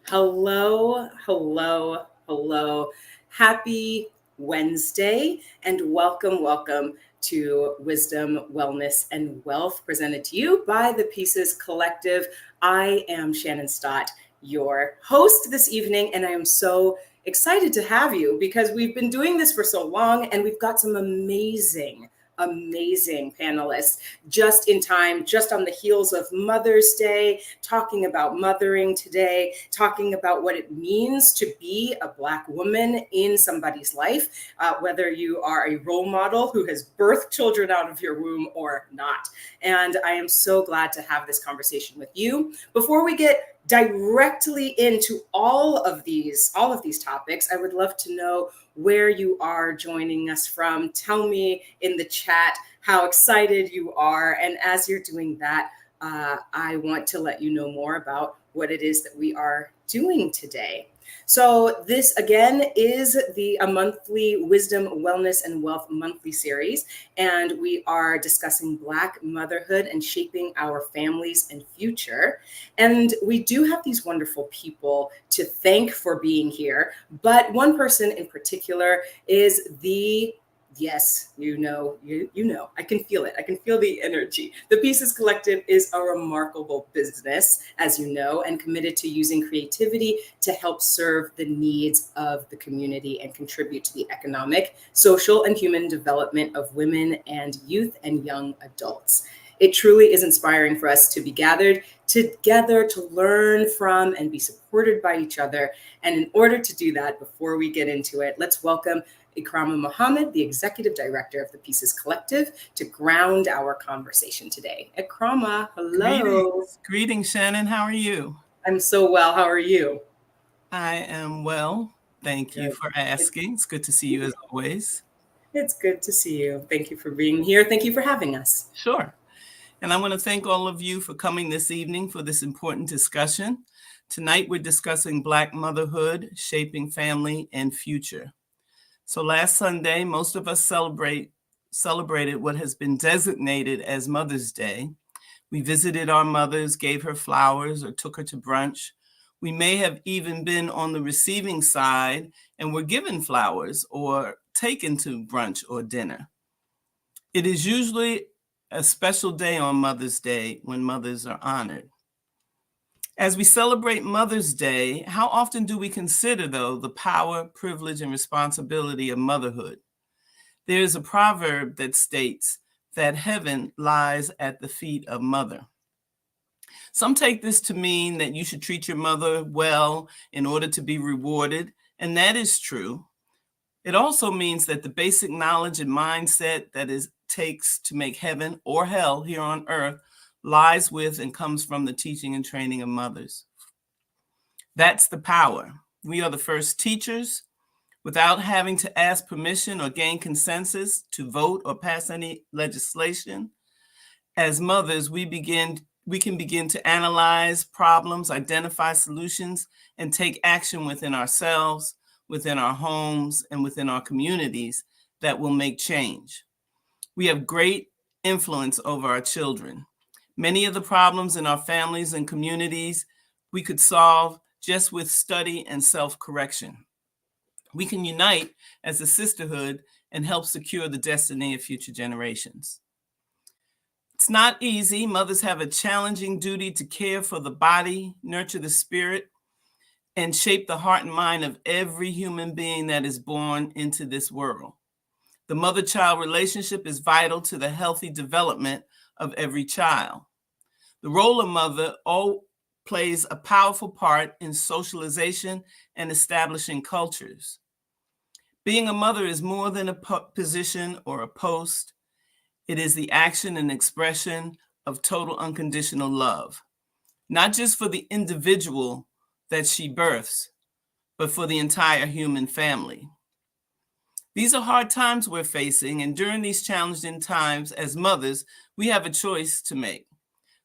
Hello, hello, hello. Happy Wednesday and welcome to Wisdom, Wellness, and Wealth presented to you by the Pieces Collective. I am Shannon Stott, your host this evening, and I am so excited to have you because we've been doing this for so long and we've got some amazing panelists just in time, just on the heels of Mother's Day, talking about mothering today, talking about what it means to be a Black woman in somebody's life, whether you are a role model who has birthed children out of your womb or not. And I am so glad to have this conversation with you. Before we get directly into all of these topics, I would love to know where you are joining us from. Tell me in the chat how excited you are. And as you're doing that, I want to let you know more about what it is that we are doing today. So this again is a monthly Wisdom, Wellness, and Wealth monthly series, and we are discussing Black motherhood and shaping our families and future. And we do have these wonderful people to thank for being here, but one person in particular is yes, you know, I can feel it. I can feel the energy. The Pieces Collective is a remarkable business, as you know, and committed to using creativity to help serve the needs of the community and contribute to the economic, social, and human development of women and youth and young adults. It truly is inspiring for us to be gathered together to learn from and be supported by each other. And in order to do that, before we get into it, let's welcome Ikrama Mohammed, the Executive Director of the Pieces Collective, to ground our conversation today. Ikrama, hello. Greetings, Shannon. How are you? I'm so well. How are you? I am well. Thank you for asking. It's good to see you as always. It's good to see you. Thank you for being here. Thank you for having us. Sure. And I want to thank all of you for coming this evening for this important discussion. Tonight, we're discussing Black motherhood, shaping family and future. So last Sunday, most of us celebrated what has been designated as Mother's Day. We visited our mothers, gave her flowers, or took her to brunch. We may have even been on the receiving side and were given flowers or taken to brunch or dinner. It is usually a special day on Mother's Day when mothers are honored. As we celebrate Mother's Day, how often do we consider, though, the power, privilege, and responsibility of motherhood? There is a proverb that states that heaven lies at the feet of mother. Some take this to mean that you should treat your mother well in order to be rewarded, and that is true. It also means that the basic knowledge and mindset that it takes to make heaven or hell here on earth lies with and comes from the teaching and training of mothers. That's the power. We are the first teachers. Without having to ask permission or gain consensus to vote or pass any legislation, as mothers, we can begin to analyze problems, identify solutions, and take action within ourselves, within our homes, and within our communities that will make change. We have great influence over our children. Many of the problems in our families and communities we could solve just with study and self-correction. We can unite as a sisterhood and help secure the destiny of future generations. It's not easy. Mothers have a challenging duty to care for the body, nurture the spirit, and shape the heart and mind of every human being that is born into this world. The mother-child relationship is vital to the healthy development of every child. The role of mother plays a powerful part in socialization and establishing cultures. Being a mother is more than a position or a post. It is the action and expression of total unconditional love, not just for the individual that she births, but for the entire human family. These are hard times we're facing, and during these challenging times as mothers, we have a choice to make.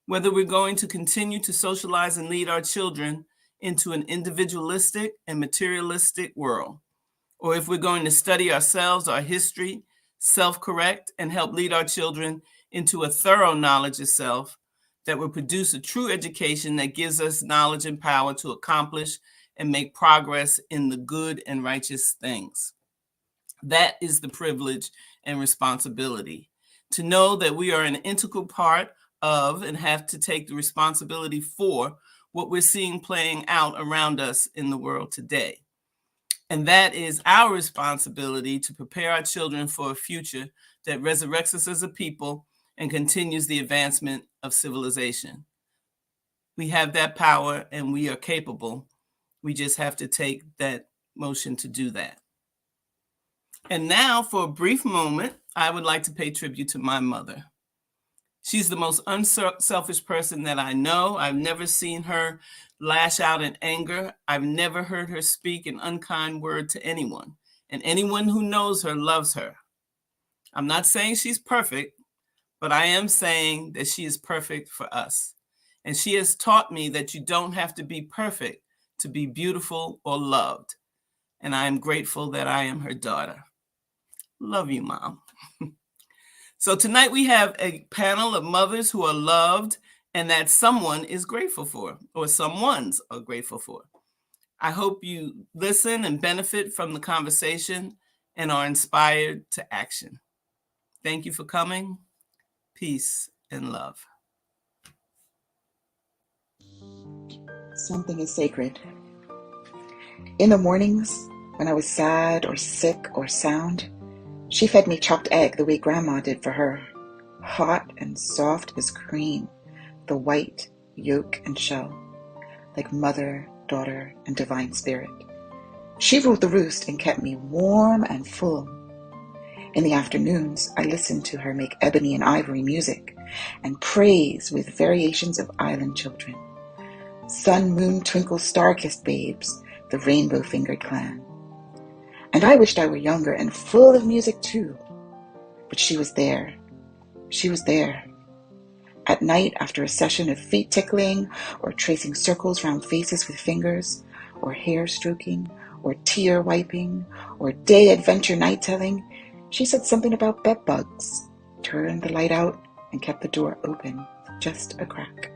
Whether we're going to continue to socialize and lead our children into an individualistic and materialistic world, or if we're going to study ourselves, our history, self-correct, and help lead our children into a thorough knowledge of self, that will produce a true education that gives us knowledge and power to accomplish and make progress in the good and righteous things. That is the privilege and responsibility, to know that we are an integral part of and have to take the responsibility for what we're seeing playing out around us in the world today. And that is our responsibility to prepare our children for a future that resurrects us as a people and continues the advancement of civilization. We have that power and we are capable. We just have to take that motion to do that. And now, for a brief moment, I would like to pay tribute to my mother. She's the most unselfish person that I know. I've never seen her lash out in anger. I've never heard her speak an unkind word to anyone. And anyone who knows her loves her. I'm not saying she's perfect, but I am saying that she is perfect for us. And she has taught me that you don't have to be perfect to be beautiful or loved. And I am grateful that I am her daughter. Love you, Mom. So tonight we have a panel of mothers who are loved and that someone is grateful for, or someone's are grateful for. I hope you listen and benefit from the conversation and are inspired to action. Thank you for coming. Peace and love. Something is sacred. In the mornings, when I was sad or sick or sound, she fed me chopped egg the way Grandma did for her, hot and soft as cream, the white yolk and shell, like mother, daughter, and divine spirit. She ruled the roost and kept me warm and full. In the afternoons, I listened to her make ebony and ivory music and praise with variations of island children. Sun, moon, twinkle, star-kissed babes, the rainbow-fingered clan. And I wished I were younger and full of music too. But she was there. She was there. At night, after a session of feet tickling, or tracing circles round faces with fingers, or hair stroking, or tear wiping, or day adventure night telling, she said something about bed bugs, turned the light out, and kept the door open, just a crack.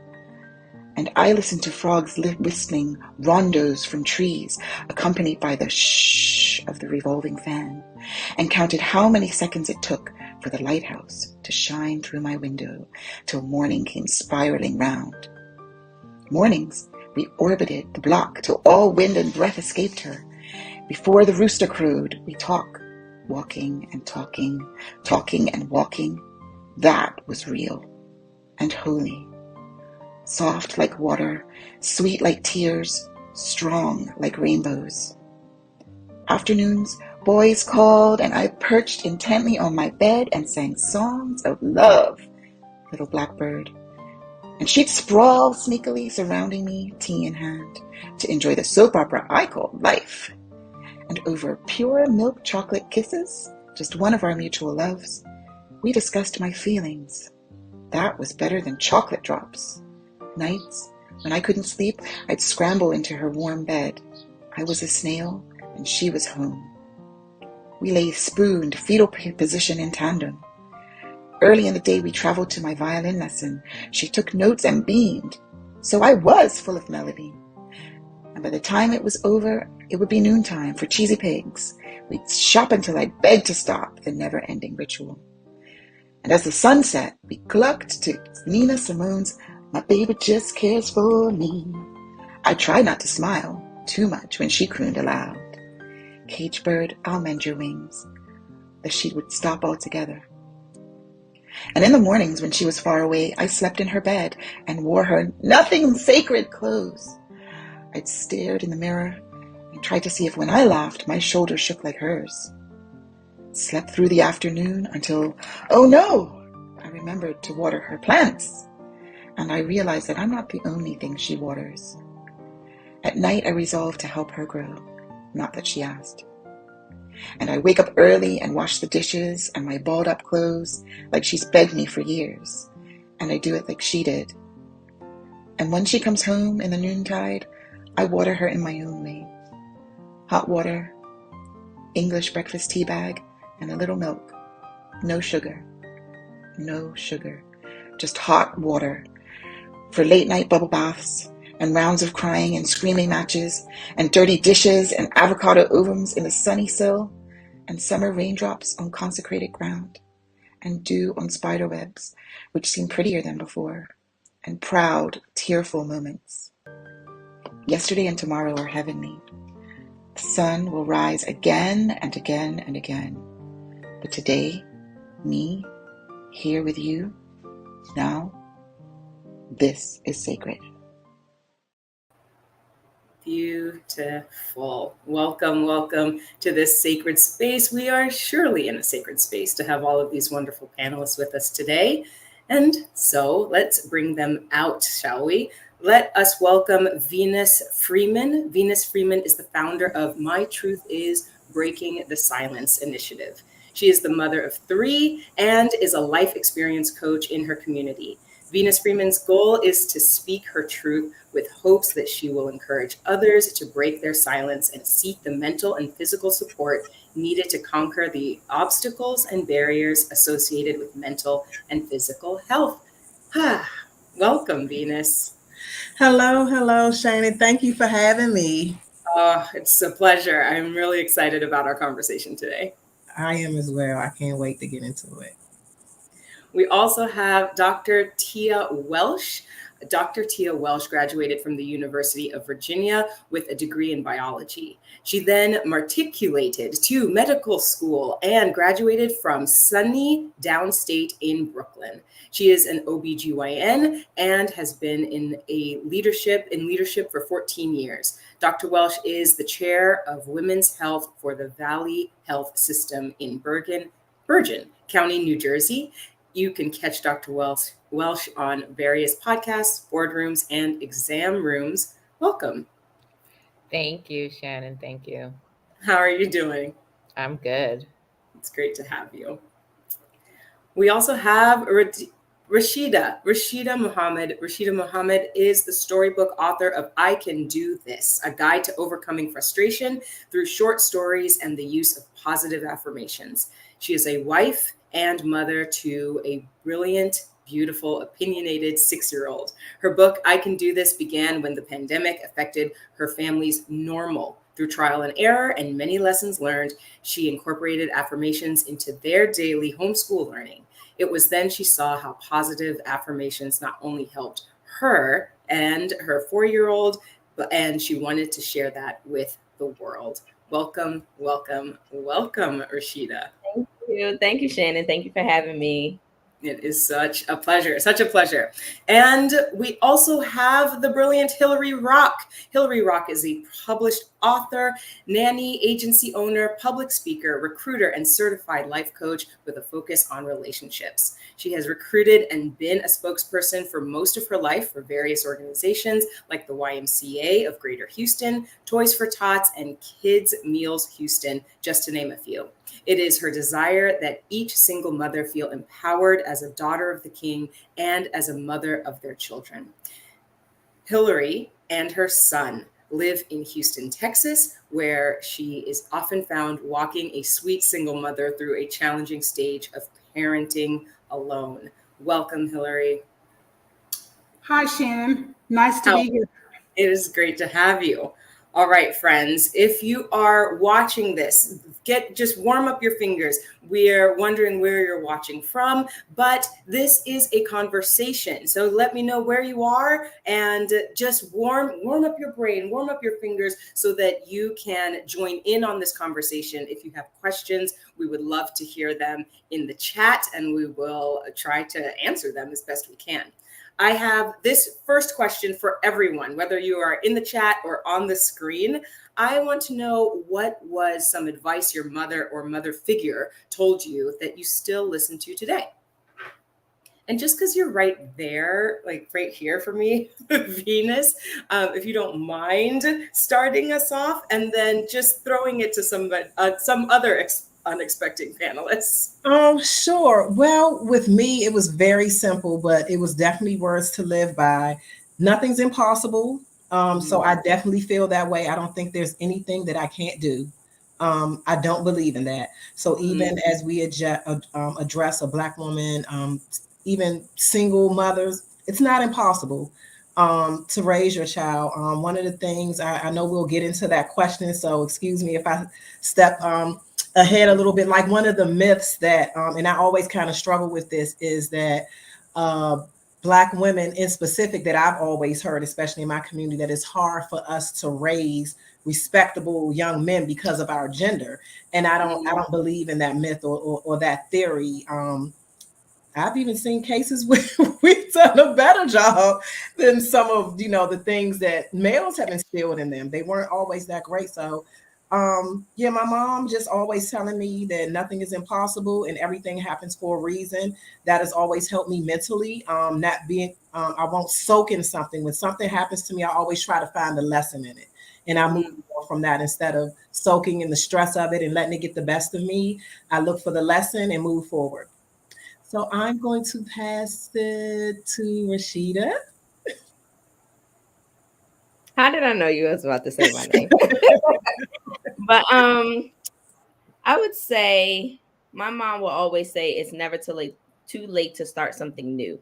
And I listened to frogs whistling rondos from trees, accompanied by the shh of the revolving fan, and counted how many seconds it took for the lighthouse to shine through my window till morning came spiraling round. Mornings, we orbited the block till all wind and breath escaped her. Before the rooster crowed, we talk, walking and talking, talking and walking. That was real and holy. Soft like water, sweet like tears, strong like rainbows. Afternoons, boys called, and I perched intently on my bed and sang songs of love, little blackbird. And she'd sprawl sneakily surrounding me, tea in hand, to enjoy the soap opera I called life. And over pure milk chocolate kisses, just one of our mutual loves, we discussed my feelings. That was better than chocolate drops. Nights, when I couldn't sleep, I'd scramble into her warm bed. I was a snail, and she was home. We lay spooned, fetal position in tandem. Early in the day, we traveled to my violin lesson. She took notes and beamed, so I was full of melody. And by the time it was over, it would be noontime for cheesy pigs. We'd shop until I begged to stop the never-ending ritual. And as the sun set, we clucked to Nina Simone's "My baby just cares for me." I tried not to smile too much when she crooned aloud, "Cage bird, I'll mend your wings," that she would stop altogether. And in the mornings when she was far away, I slept in her bed and wore her nothing sacred clothes. I'd stared in the mirror and tried to see if when I laughed, my shoulders shook like hers. Slept through the afternoon until, oh no, I remembered to water her plants. And I realized that I'm not the only thing she waters. At night, I resolved to help her grow, not that she asked. And I wake up early and wash the dishes and my balled up clothes like she's begged me for years. And I do it like she did. And when she comes home in the noontide, I water her in my own way. Hot water, English breakfast tea bag, and a little milk. No sugar. No sugar. Just hot water. for late night bubble baths and rounds of crying and screaming matches and dirty dishes and avocado ovums in the sunny sill and summer raindrops on consecrated ground and dew on spider webs, which seem prettier than before, and proud, tearful moments. Yesterday and tomorrow are heavenly. The sun will rise again and again and again. But today, me, here with you, now, this is sacred. Beautiful. Welcome, welcome to this sacred space. We are surely in a sacred space to have all of these wonderful panelists with us today. And so let's bring them out, shall we? Let us welcome Venus Freeman. Venus Freeman is the founder of My Truth Is Breaking the Silence initiative. She is the mother of 3 and is a life experience coach in her community. Venus Freeman's goal is to speak her truth with hopes that she will encourage others to break their silence and seek the mental and physical support needed to conquer the obstacles and barriers associated with mental and physical health. Welcome, Venus. Hello, Shannon. Thank you for having me. Oh, it's a pleasure. I'm really excited about our conversation today. I am as well. I can't wait to get into it. We also have Dr. Tia Welsh. Dr. Tia Welsh graduated from the University of Virginia with a degree in biology. She then matriculated to medical school and graduated from SUNY downstate in Brooklyn. She is an OBGYN and has been in leadership for 14 years. Dr. Welsh is the chair of women's health for the Valley Health System in Bergen County, New Jersey. You can catch Dr. Welsh on various podcasts, boardrooms, and exam rooms. Welcome. Thank you, Shannon. Thank you. How are you doing? I'm good. It's great to have you. We also have Rashida Muhammad. Rashida Muhammad is the storybook author of I Can Do This, a guide to overcoming frustration through short stories and the use of positive affirmations. She is a wife and mother to a brilliant, beautiful, opinionated 6-year-old. Her book, I Can Do This, began when the pandemic affected her family's normal. Through trial and error and many lessons learned, she incorporated affirmations into their daily homeschool learning. It was then she saw how positive affirmations not only helped her and her 4-year-old, and she wanted to share that with the world. Welcome, welcome, welcome, Rashida. Thank you, Shannon. Thank you for having me. It is such a pleasure, such a pleasure. And we also have the brilliant Hillary Rock. Hillary Rock is a published author, nanny, agency owner, public speaker, recruiter, and certified life coach with a focus on relationships. She has recruited and been a spokesperson for most of her life for various organizations like the YMCA of Greater Houston, Toys for Tots, and Kids Meals Houston, just to name a few. It is her desire that each single mother feel empowered as a daughter of the King and as a mother of their children. Hillary and her son live in Houston, Texas, where she is often found walking a sweet single mother through a challenging stage of parenting alone. Welcome, Hillary. Hi, Shannon. Nice to be here. It is great to have you. All right, friends, if you are watching this, just warm up your fingers. We're wondering where you're watching from, but this is a conversation. So let me know where you are and just warm up your brain, warm up your fingers so that you can join in on this conversation. If you have questions, we would love to hear them in the chat and we will try to answer them as best we can. I have this first question for everyone, whether you are in the chat or on the screen. I want to know, what was some advice your mother or mother figure told you that you still listen to today? And just because you're right there, like right here for me, Venus, if you don't mind starting us off and then just throwing it to some other unexpected panelists. Oh, sure. Well, with me, it was very simple, but it was definitely words to live by. Nothing's impossible. So I definitely feel that way. I don't think there's anything that I can't do. I don't believe in that. So even as we address a Black woman, even single mothers, it's not impossible to raise your child. One of the things I know we'll get into that question, so excuse me if I step ahead a little bit. Like one of the myths that, and I always kind of struggle with this, is that uh, Black women in specific, that I've always heard, especially in my community, that it's hard for us to raise respectable young men because of our gender. And I don't believe in that myth or that theory. I've even seen cases where we've done a better job than some of, the things that males have instilled in them. They weren't always that great. So yeah, my mom just always telling me that nothing is impossible and everything happens for a reason. That has always helped me mentally. Not being I won't soak in something. When something happens to me, I always try to find the lesson in it. And I move on from that instead of soaking in the stress of it and letting it get the best of me. I look for the lesson and move forward. So I'm going to pass it to Rashida. How did I know you was about to say my name? But I would say my mom will always say it's never too late to start something new.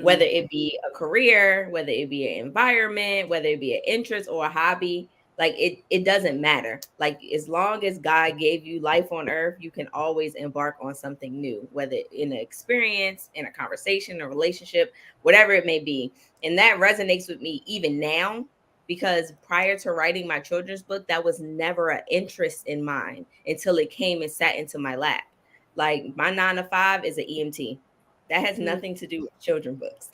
Whether it be a career, whether it be an environment, whether it be an interest or a hobby, like it doesn't matter. Like as long as God gave you life on earth, you can always embark on something new, whether in an experience, in a conversation, a relationship, whatever it may be. And that resonates with me even now, because prior to writing my children's book, that was never an interest in mine until it came and sat into my lap. Like my 9 to 5 is an EMT. That has nothing to do with children books.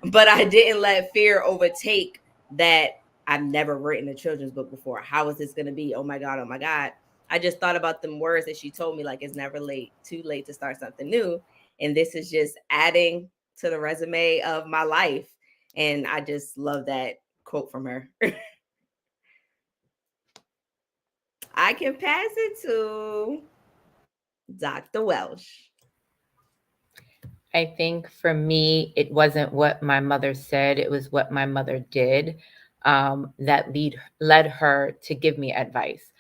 But I didn't let fear overtake that. I've never written a children's book before. How is this going to be? Oh my God. Oh my God. I just thought about them words that she told me, like, it's never too late to start something new. And this is just adding to the resume of my life. And I just love that quote from her. I can pass it to Dr. Welsh. I think for me, it wasn't what my mother said, it was what my mother did that led her to give me advice.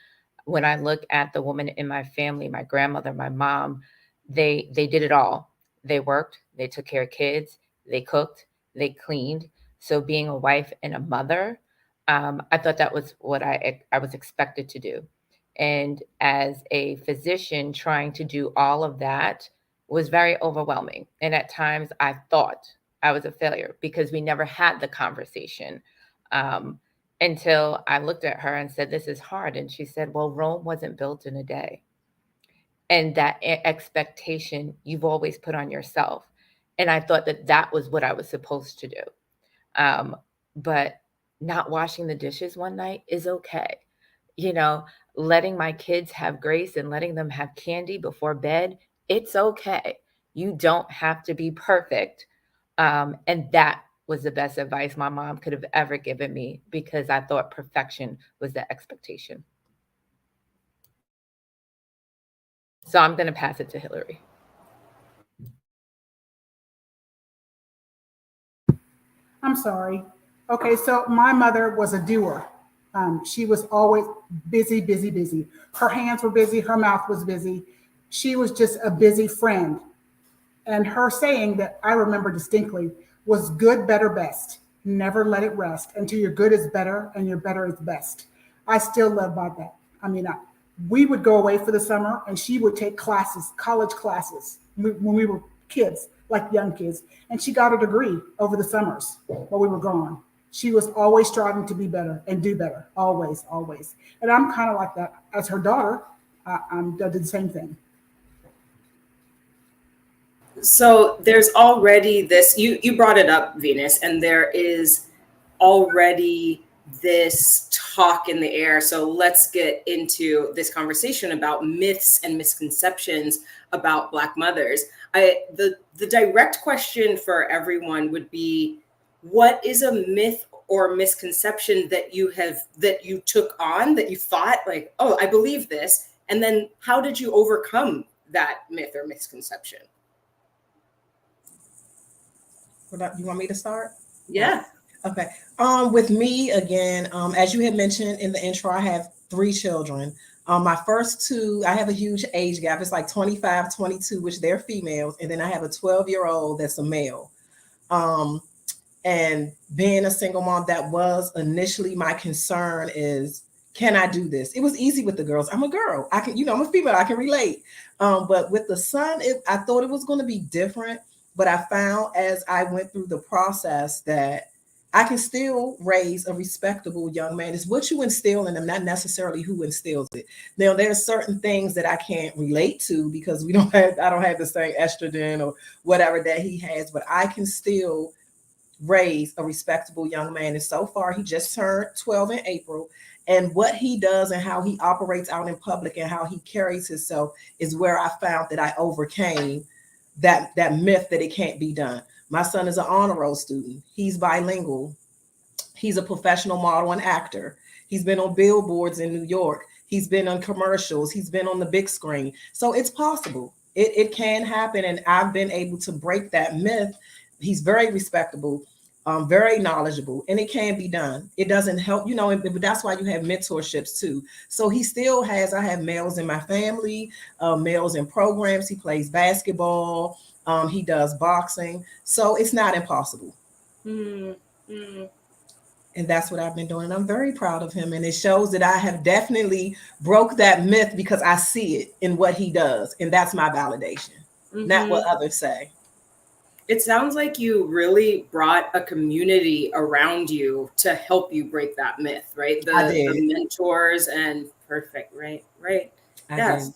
When I look at the women in my family, my grandmother, my mom, they did it all. They worked, they took care of kids, they cooked, they cleaned. So being a wife and a mother, I thought that was what I was expected to do. And as a physician, trying to do all of that was very overwhelming. And at times I thought I was a failure because we never had the conversation until I looked at her and said, "This is hard." And she said, "Well, Rome wasn't built in a day." And that expectation you've always put on yourself. And I thought that that was what I was supposed to do. Um, but not washing the dishes one night is okay. You know, letting my kids have grace and letting them have candy before bed, it's okay. You don't have to be perfect. And that was the best advice my mom could have ever given me because I thought perfection was the expectation. So I'm going to pass it to Hillary. I'm sorry. Okay, so my mother was a doer. She was always busy, busy, busy. Her hands were busy, her mouth was busy. She was just a busy friend. And her saying that I remember distinctly was good, better, best. Never let it rest until your good is better and your better is best. I still live by that. I mean, we would go away for the summer and she would take classes, college classes, when we were kids, like young kids. And she got a degree over the summers while we were gone. She was always striving to be better and do better, always, always. And I'm kind of like that as her daughter. I did the same thing. So there's already this, you brought it up, Venus, and there is already this talk in the air. So let's get into this conversation about myths and misconceptions about Black mothers. The direct question for everyone would be, what is a myth or misconception that you took on, that you thought like, oh, I believe this, and then how did you overcome that myth or misconception? You want me to start? Yeah. Okay. With me again, as you had mentioned in the intro, I have 3 children. My first 2, I have a huge age gap. It's like 25, 22, which they're females. And then I have a 12-year-old that's a male. And being a single mom, that was initially my concern is, can I do this? It was easy with the girls. I'm a girl. I can, I'm a female. I can relate. But with the son, I thought it was going to be different. But I found as I went through the process that I can still raise a respectable young man. It's what you instill in them, not necessarily who instills it. Now, there's certain things that I can't relate to because I don't have the same estrogen or whatever that he has, but I can still raise a respectable young man. And so far, he just turned 12 in April. And what he does and how he operates out in public and how he carries himself is where I found that I overcame that myth that it can't be done. My son is an honor roll student. He's bilingual. He's a professional model and actor. He's been on billboards in New York. He's been on commercials. He's been on the big screen. So it's possible. It can happen. And I've been able to break that myth. He's very respectable, very knowledgeable, and it can be done. It doesn't help, but that's why you have mentorships too. So I have males in my family, males in programs. He plays basketball. He does boxing. So it's not impossible. Mm-hmm. And that's what I've been doing. And I'm very proud of him. And it shows that I have definitely broke that myth because I see it in what he does. And that's my validation, not what others say. It sounds like you really brought a community around you to help you break that myth, right? The mentors and perfect, right? Yes.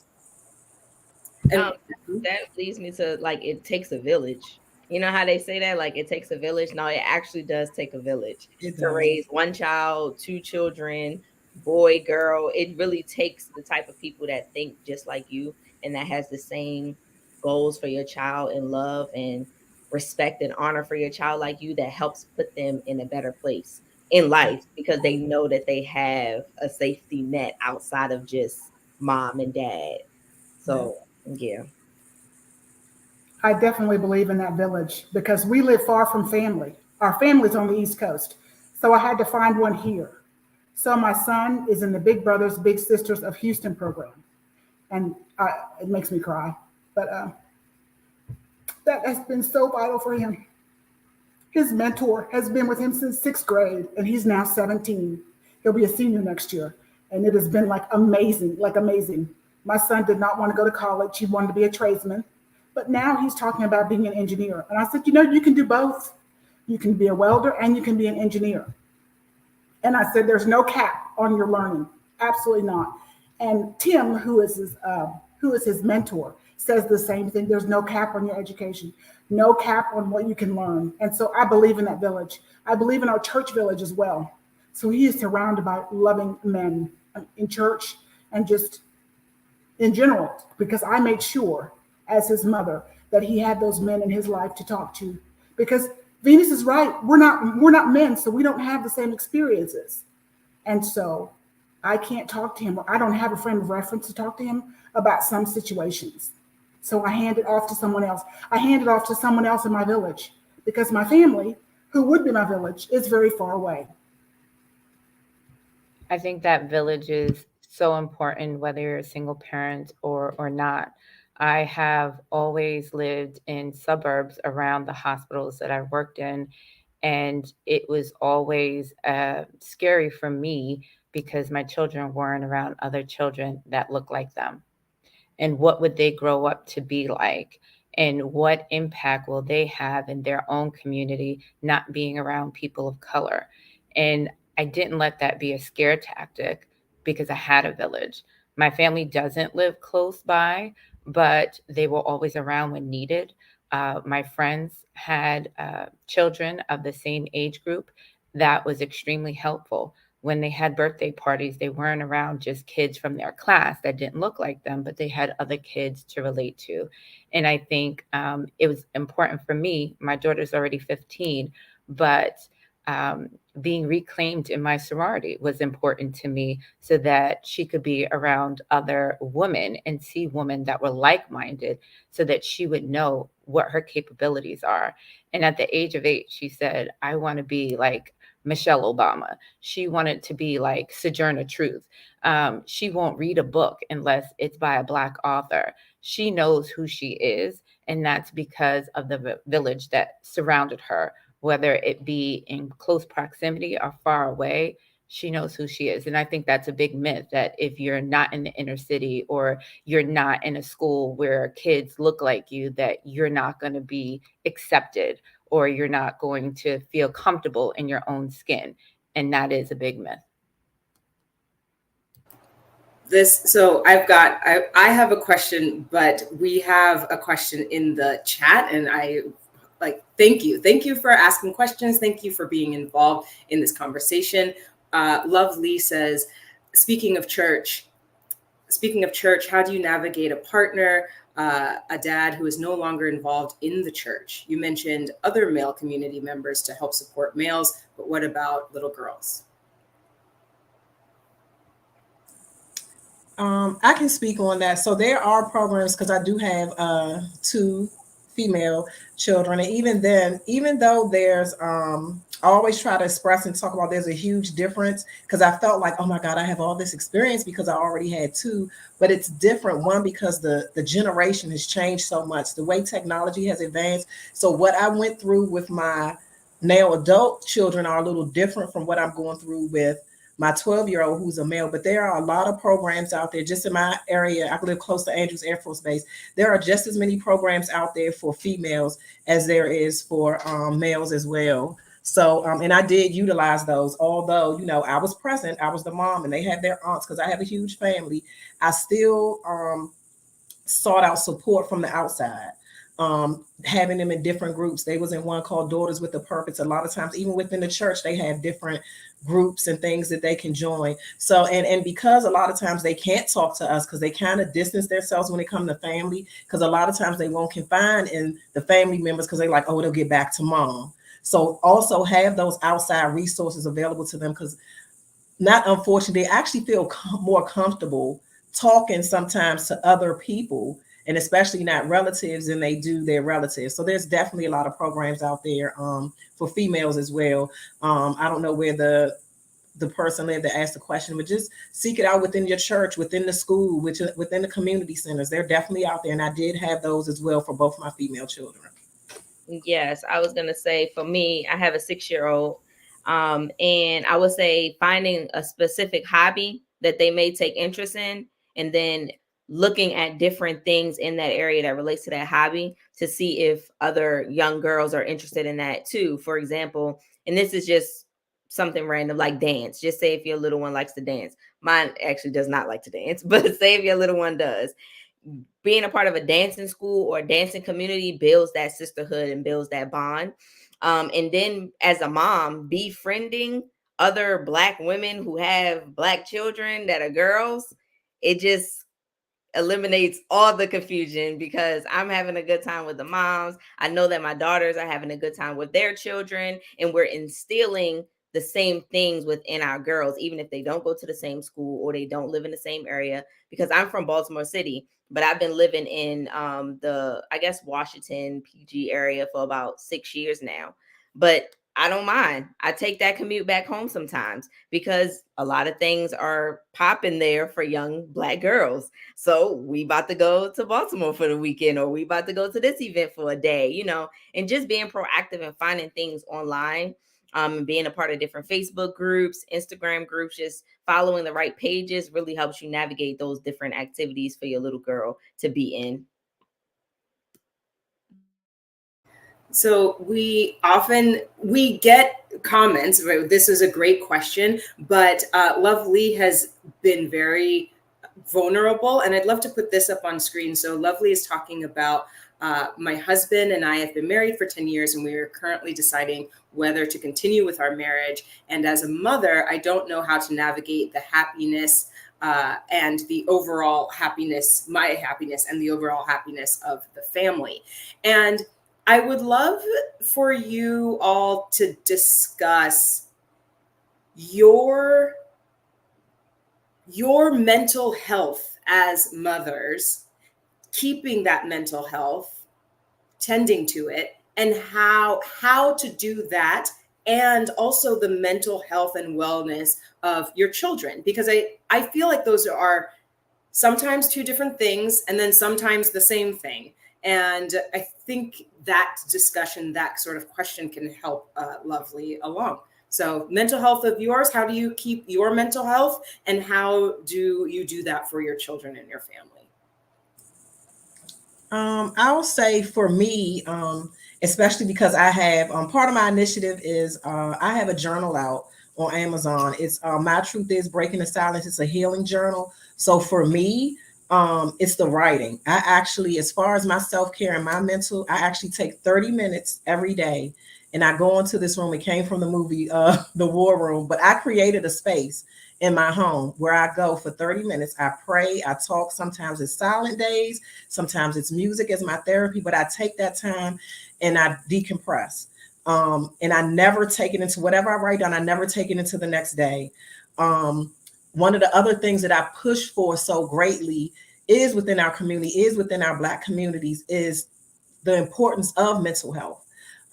And that leads me to it takes a village. You know how they say that, it takes a village? No, it actually does take a village to raise one child, two children, boy, girl. It really takes the type of people that think just like you and that has the same goals for your child and love and respect and honor for your child like you, that helps put them in a better place in life because they know that they have a safety net outside of just mom and dad. So, yeah. I definitely believe in that village because we live far from family. Our family's on the East Coast. So I had to find one here. So my son is in the Big Brothers Big Sisters of Houston program. And it makes me cry. But that has been so vital for him. His mentor has been with him since 6th grade, and he's now 17. He'll be a senior next year. And it has been amazing. My son did not want to go to college. He wanted to be a tradesman. But now he's talking about being an engineer. And I said, you can do both. You can be a welder and you can be an engineer. And I said, there's no cap on your learning. Absolutely not. And Tim, who is his mentor, says the same thing. There's no cap on your education, no cap on what you can learn. And so I believe in that village. I believe in our church village as well. So he is surrounded by loving men in church and just in general, because I made sure as his mother that he had those men in his life to talk to. Because Venus is right. We're not men, so we don't have the same experiences. And so I can't talk to him, or I don't have a frame of reference to talk to him about some situations. So I hand it off to someone else. I hand it off to someone else in my village because my family, who would be my village, is very far away. I think that village is so important, whether you're a single parent or not. I have always lived in suburbs around the hospitals that I worked in, and it was always scary for me because my children weren't around other children that looked like them. And what would they grow up to be like? And what impact will they have in their own community not being around people of color? And I didn't let that be a scare tactic because I had a village. My family doesn't live close by, but they were always around when needed. My friends had children of the same age group. That was extremely helpful. When they had birthday parties, they weren't around just kids from their class that didn't look like them, but they had other kids to relate to. And I think it was important for me. My daughter's already 15, but being reclaimed in my sorority was important to me so that she could be around other women and see women that were like-minded so that she would know what her capabilities are. And at the age of 8, she said, I want to be like Michelle Obama. She wanted to be like Sojourner Truth. She won't read a book unless it's by a Black author. She knows who she is, And that's because of the village that surrounded her, whether it be in close proximity or far away. She knows who she is. And I think that's a big myth, that if you're not in the inner city or you're not in a school where kids look like you, that you're not going to be accepted or you're not going to feel comfortable in your own skin. And that is a big myth. So I have a question, but we have a question in the chat, and thank you for asking questions. Thank you for being involved in this conversation. Love Lee says, speaking of church, how do you navigate a partner, a dad who is no longer involved in the church? You mentioned other male community members to help support males, but what about little girls? I can speak on that. So there are programs, because I do have 2 female children, and even then, even though there's I always try to express and talk about there's a huge difference, because I felt like, oh my God, I have all this experience because I already had 2, but it's different. One, because the generation has changed so much, the way technology has advanced. So what I went through with my now adult children are a little different from what I'm going through with my 12-year-old who's a male. But there are a lot of programs out there. Just in my area, I live close to Andrews Air Force Base. There are just as many programs out there for females as there is for males as well. So, and I did utilize those, although, I was present, I was the mom, and they had their aunts, because I have a huge family. I still sought out support from the outside. Having them in different groups. They was in one called Daughters with a Purpose. A lot of times, even within the church, they have different groups and things that they can join. So, and because a lot of times they can't talk to us because they kind of distance themselves when it comes to family, because a lot of times they won't confine in the family members because they're like, oh, they'll get back to mom. So also have those outside resources available to them, because not unfortunately, they actually feel more comfortable talking sometimes to other people, and especially not relatives, than they do their relatives. So there's definitely a lot of programs out there for females as well. I don't know where the person lived that asked the question, but just seek it out within your church, within the school, within the community centers. They're definitely out there. And I did have those as well for both my female children. Yes, I was going to say, for me, I have a 6-year-old. And I would say finding a specific hobby that they may take interest in, and then looking at different things in that area that relates to that hobby to see if other young girls are interested in that too. For example, and this is just something random like dance. Just say if your little one likes to dance. Mine actually does not like to dance, but say if your little one does. Being a part of a dancing school or a dancing community builds that sisterhood and builds that bond. And then as a mom, befriending other Black women who have Black children that are girls, it just eliminates all the confusion, because I'm having a good time with the moms. I know that my daughters are having a good time with their children, and we're instilling the same things within our girls, even if they don't go to the same school or they don't live in the same area. Because I'm from Baltimore City, but I've been living in Washington, PG area for about 6 years now. But I don't mind. I take that commute back home sometimes, because a lot of things are popping there for young Black girls. So we about to go to Baltimore for the weekend, or we about to go to this event for a day, and just being proactive and finding things online, and being a part of different Facebook groups, Instagram groups, just following the right pages really helps you navigate those different activities for your little girl to be in. So we get comments, right? This is a great question, but Lovely has been very vulnerable, and I'd love to put this up on screen. So Lovely is talking about my husband and I have been married for 10 years, and we are currently deciding whether to continue with our marriage. And as a mother, I don't know how to navigate the happiness and the overall happiness, my happiness and the overall happiness of the family. And I would love for you all to discuss your mental health as mothers, keeping that mental health, tending to it, and how to do that, and also the mental health and wellness of your children. Because I feel like those are sometimes two different things, and then sometimes the same thing. And I think that discussion, that sort of question can help Lovely along. So mental health of yours, how do you keep your mental health, and how do you do that for your children and your family? I'll say for me, especially because I have part of my initiative is I have a journal out on Amazon. It's My Truth Is Breaking the Silence. It's a healing journal. So for me, it's the writing. I actually, as far as my self care and my mental, I actually take 30 minutes every day, and I go into this room. It came from the movie The War Room, but I created a space in my home where I go for 30 minutes. I pray, I talk. Sometimes it's silent days, sometimes it's music as my therapy, but I take that time and I decompress. And I never take it into whatever I write down, I never take it into the next day. One of the other things that I push for so greatly is within our community, is within our Black communities, is the importance of mental health.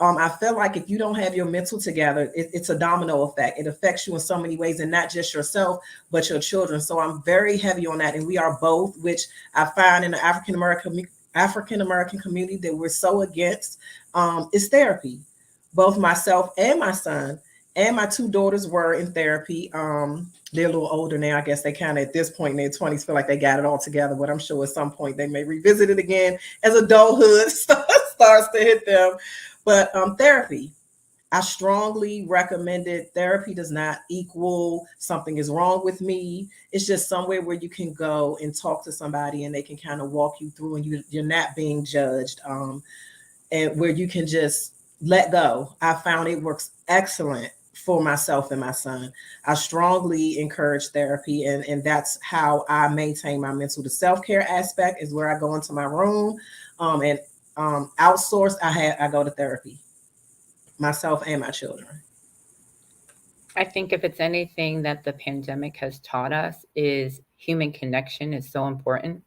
I feel like if you don't have your mental together, it's a domino effect. It affects you in so many ways, and not just yourself, but your children. So I'm very heavy on that. And we are both, which I find in the African American community that we're so against, is therapy. Both myself and my son and my two daughters were in therapy. They're a little older now. I guess they kind of, at this point in their 20s, feel like they got it all together, but I'm sure at some point they may revisit it again as adulthood starts to hit them. But therapy, I strongly recommend it. Therapy does not equal something is wrong with me. It's just somewhere where you can go and talk to somebody and they can kind of walk you through, and you're not being judged, and where you can just let go. I found it works excellent for myself and my son. I strongly encourage therapy, and that's how I maintain my mental. The self-care aspect is where I go into my room, and outsourced, I go to therapy, myself and my children. I think if it's anything that the pandemic has taught us is human connection is so important,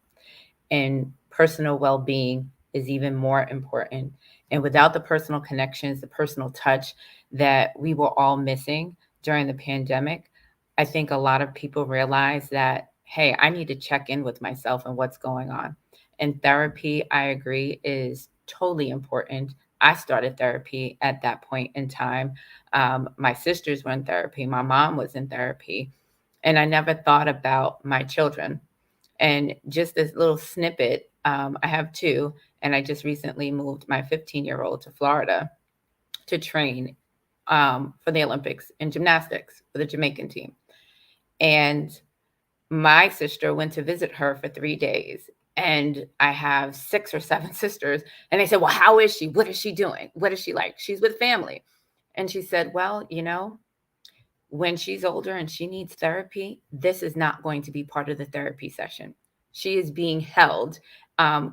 and personal well-being is even more important. And without the personal connections, the personal touch that we were all missing during the pandemic, I think a lot of people realize that, hey, I need to check in with myself and what's going on. And therapy, I agree, is totally important. I started therapy at that point in time. My sisters were in therapy, my mom was in therapy, and I never thought about my children. And just this little snippet, I have two, and I just recently moved my 15-year-old to Florida to train for the Olympics in gymnastics for the Jamaican team. And my sister went to visit her for 3 days. And I have 6 or 7 sisters. And they said, well, how is she? What is she doing? What is she like? She's with family. And she said, well, when she's older and she needs therapy, this is not going to be part of the therapy session. She is being held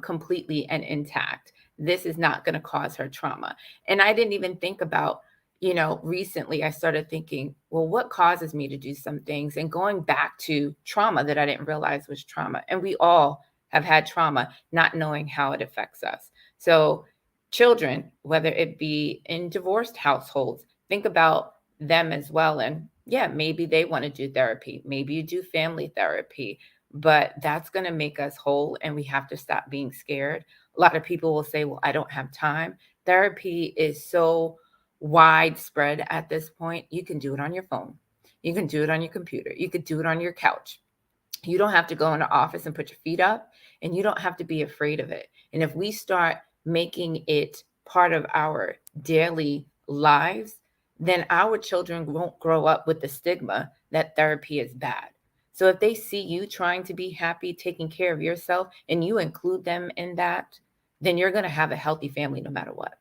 completely and intact. This is not going to cause her trauma. And I didn't even think about, recently I started thinking, well, what causes me to do some things? And going back to trauma that I didn't realize was trauma. And we all have had trauma, not knowing how it affects us. So children, whether it be in divorced households, think about them as well. And yeah, maybe they want to do therapy. Maybe you do family therapy, but that's going to make us whole, and we have to stop being scared. A lot of people will say, well, I don't have time. Therapy is so widespread at this point. You can do it on your phone. You can do it on your computer. You could do it on your couch. You don't have to go in the office and put your feet up, and you don't have to be afraid of it. And if we start making it part of our daily lives, then our children won't grow up with the stigma that therapy is bad. So if they see you trying to be happy, taking care of yourself, and you include them in that, then you're going to have a healthy family no matter what.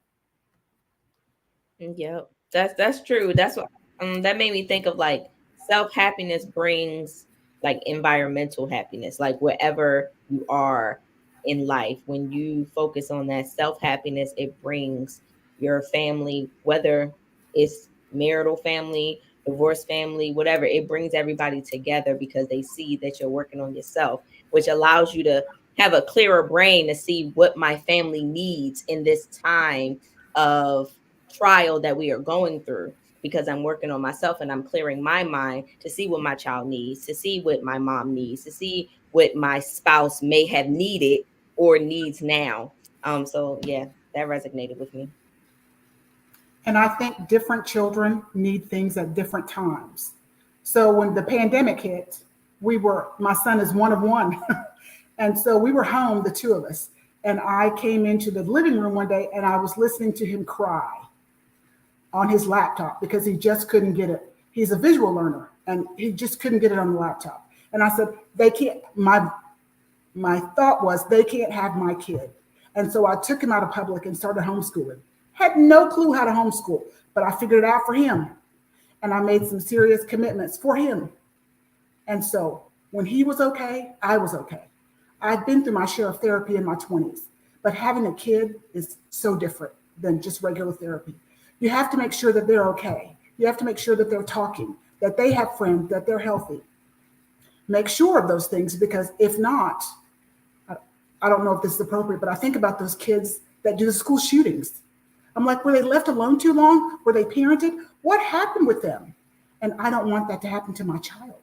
Yep, that's true. That's what that made me think of, like, self-happiness brings like environmental happiness, like wherever you are in life. When you focus on that self-happiness, it brings your family, whether it's marital family, divorced family, whatever, it brings everybody together because they see that you're working on yourself, which allows you to have a clearer brain to see what my family needs in this time of trial that we are going through, because I'm working on myself and I'm clearing my mind to see what my child needs, to see what my mom needs, to see what my spouse may have needed or needs now. So yeah, that resonated with me. And I think different children need things at different times. So when the pandemic hit, my son is one of one. And so we were home, the two of us. And I came into the living room one day and I was listening to him cry on his laptop because he just couldn't get it. He's a visual learner and he just couldn't get it on the laptop. And I said, they can't, my thought was they can't have my kid. And so I took him out of public and started homeschooling. Had no clue how to homeschool, but I figured it out for him. And I made some serious commitments for him. And so when he was okay, I was okay. I've been through my share of therapy in my 20s, but having a kid is so different than just regular therapy. You have to make sure that they're okay. You have to make sure that they're talking, that they have friends, that they're healthy. Make sure of those things, because if not, I don't know if this is appropriate, but I think about those kids that do the school shootings. I'm like, were they left alone too long? Were they parented? What happened with them? And I don't want that to happen to my child.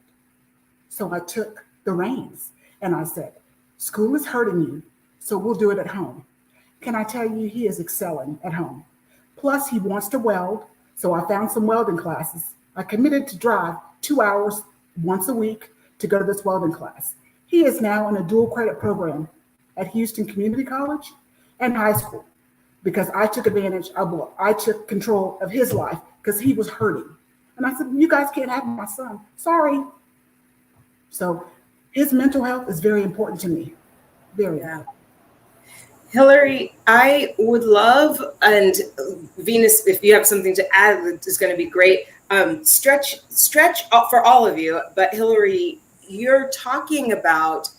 So I took the reins and I said, school is hurting you, so we'll do it at home. Can I tell you, he is excelling at home. Plus, he wants to weld, so I found some welding classes. I committed to drive 2 hours once a week to go to this welding class. He is now in a dual credit program at Houston Community College and high school, because I took I took control of his life because he was hurting. And I said, you guys can't have my son. Sorry. So his mental health is very important to me. Very. Yeah. Hillary, I would love, and Venus, if you have something to add, it's going to be great. Stretch for all of you. But Hillary, you're talking about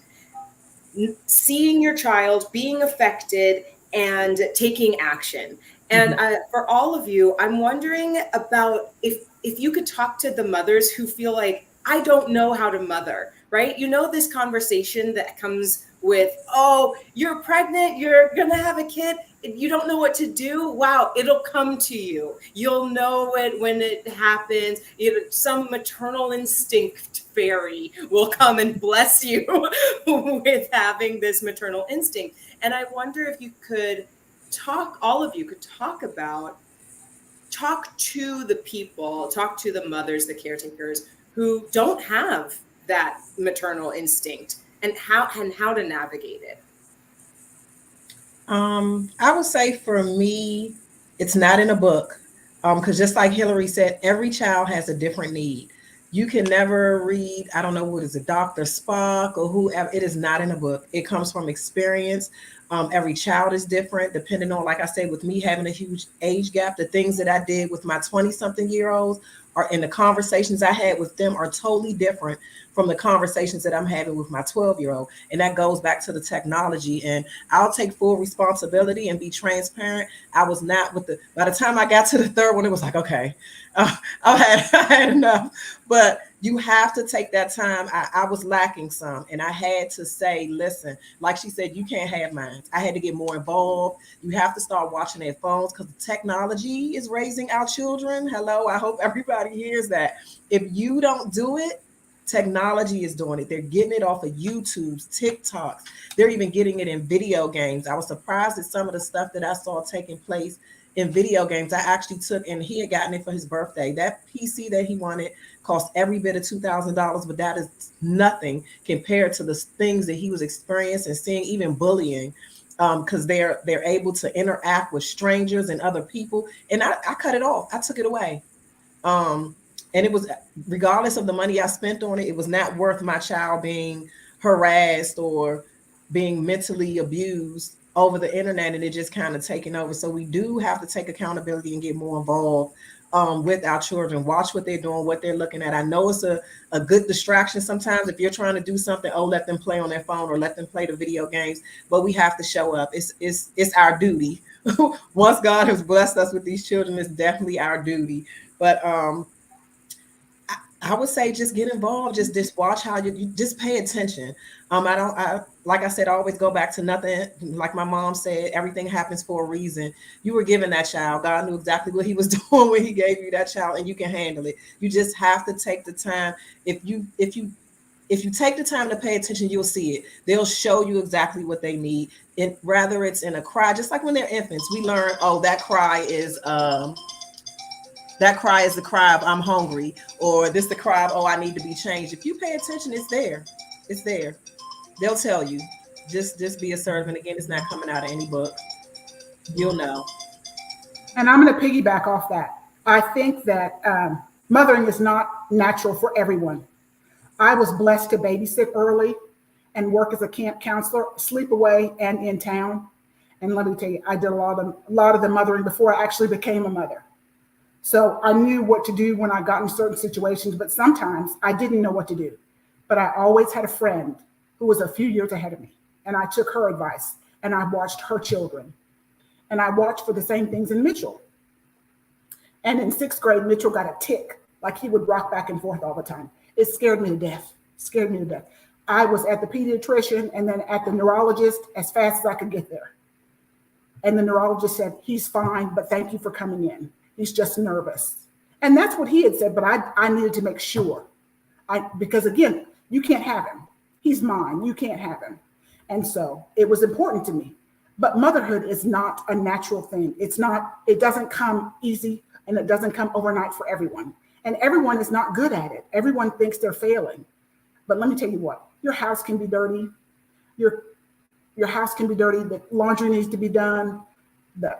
seeing your child being affected and taking action. And for all of you, I'm wondering about if you could talk to the mothers who feel like, I don't know how to mother, right? You know, this conversation that comes with, oh, you're pregnant, you're going to have a kid, you don't know what to do. Wow, it'll come to you. You'll know it when it happens. Some maternal instinct fairy will come and bless you with having this maternal instinct. And I wonder if you could all of you could talk to the people, talk to the mothers, the caretakers who don't have that maternal instinct, and how to navigate it. I would say for me, it's not in a book. Because just like Hillary said, every child has a different need. You can never read, I don't know what is it, Dr. Spock or whoever. It is not in a book. It comes from experience. Every child is different, depending on, like I said, with me having a huge age gap, the things that I did with my 20-something-year-olds and the conversations I had with them are totally different from the conversations that I'm having with my 12-year-old. And that goes back to the technology. And I'll take full responsibility and be transparent. I was not by the time I got to the third one, it was like, okay, I had enough. But you have to take that time. I was lacking some, and I had to say, listen, like she said, you can't have mine. I had to get more involved. You have to start watching their phones, because the technology is raising our children. Hello, I hope everybody hears that. If you don't do it, technology is doing it. They're getting it off of YouTube's, TikToks. They're even getting it in video games. I was surprised at some of the stuff that I saw taking place in video games. I actually took, and he had gotten it for his birthday. That PC that he wanted cost every bit of $2,000, but that is nothing compared to the things that he was experiencing, seeing, even bullying, because they're able to interact with strangers and other people. And I cut it off. I took it away. And it was, regardless of the money I spent on it, it was not worth my child being harassed or being mentally abused over the internet, and it just kind of taking over. So we do have to take accountability and get more involved with our children. Watch what they're doing, what they're looking at. I know it's a good distraction sometimes if you're trying to do something. Oh, let them play on their phone or let them play the video games. But we have to show up. It's our duty. Once God has blessed us with these children, it's definitely our duty. But I would say just get involved. Just watch how you just pay attention. Like I said, I always go back to nothing. Like my mom said, everything happens for a reason. You were given that child. God knew exactly what he was doing when he gave you that child, and you can handle it. You just have to take the time. If you If you take the time to pay attention, you'll see it. They'll show you exactly what they need. And rather it's in a cry, just like when they're infants, we learn, oh, that cry is the cry of I'm hungry, or this the cry of, oh, I need to be changed. If you pay attention, it's there. It's there. They'll tell you. Just be a servant. Again, it's not coming out of any book. You'll know. And I'm going to piggyback off that. I think that mothering is not natural for everyone. I was blessed to babysit early and work as a camp counselor, sleep away and in town. And let me tell you, I did a lot of the mothering before I actually became a mother. So I knew what to do when I got in certain situations, but sometimes I didn't know what to do. But I always had a friend who was a few years ahead of me, and I took her advice, and I watched her children, and I watched for the same things in Mitchell. And in 6th grade, Mitchell got a tick, like he would rock back and forth all the time. It scared me to death, scared me to death. I was at the pediatrician and then at the neurologist as fast as I could get there. And the neurologist said, he's fine, but thank you for coming in. He's just nervous. And that's what he had said, but I needed to make sure. Because again, you can't have him. He's mine, you can't have him. And so it was important to me. But motherhood is not a natural thing. It doesn't come easy, and it doesn't come overnight for everyone. And everyone is not good at it. Everyone thinks they're failing. But let me tell you what, your house can be dirty. Your house can be dirty. The laundry needs to be done. The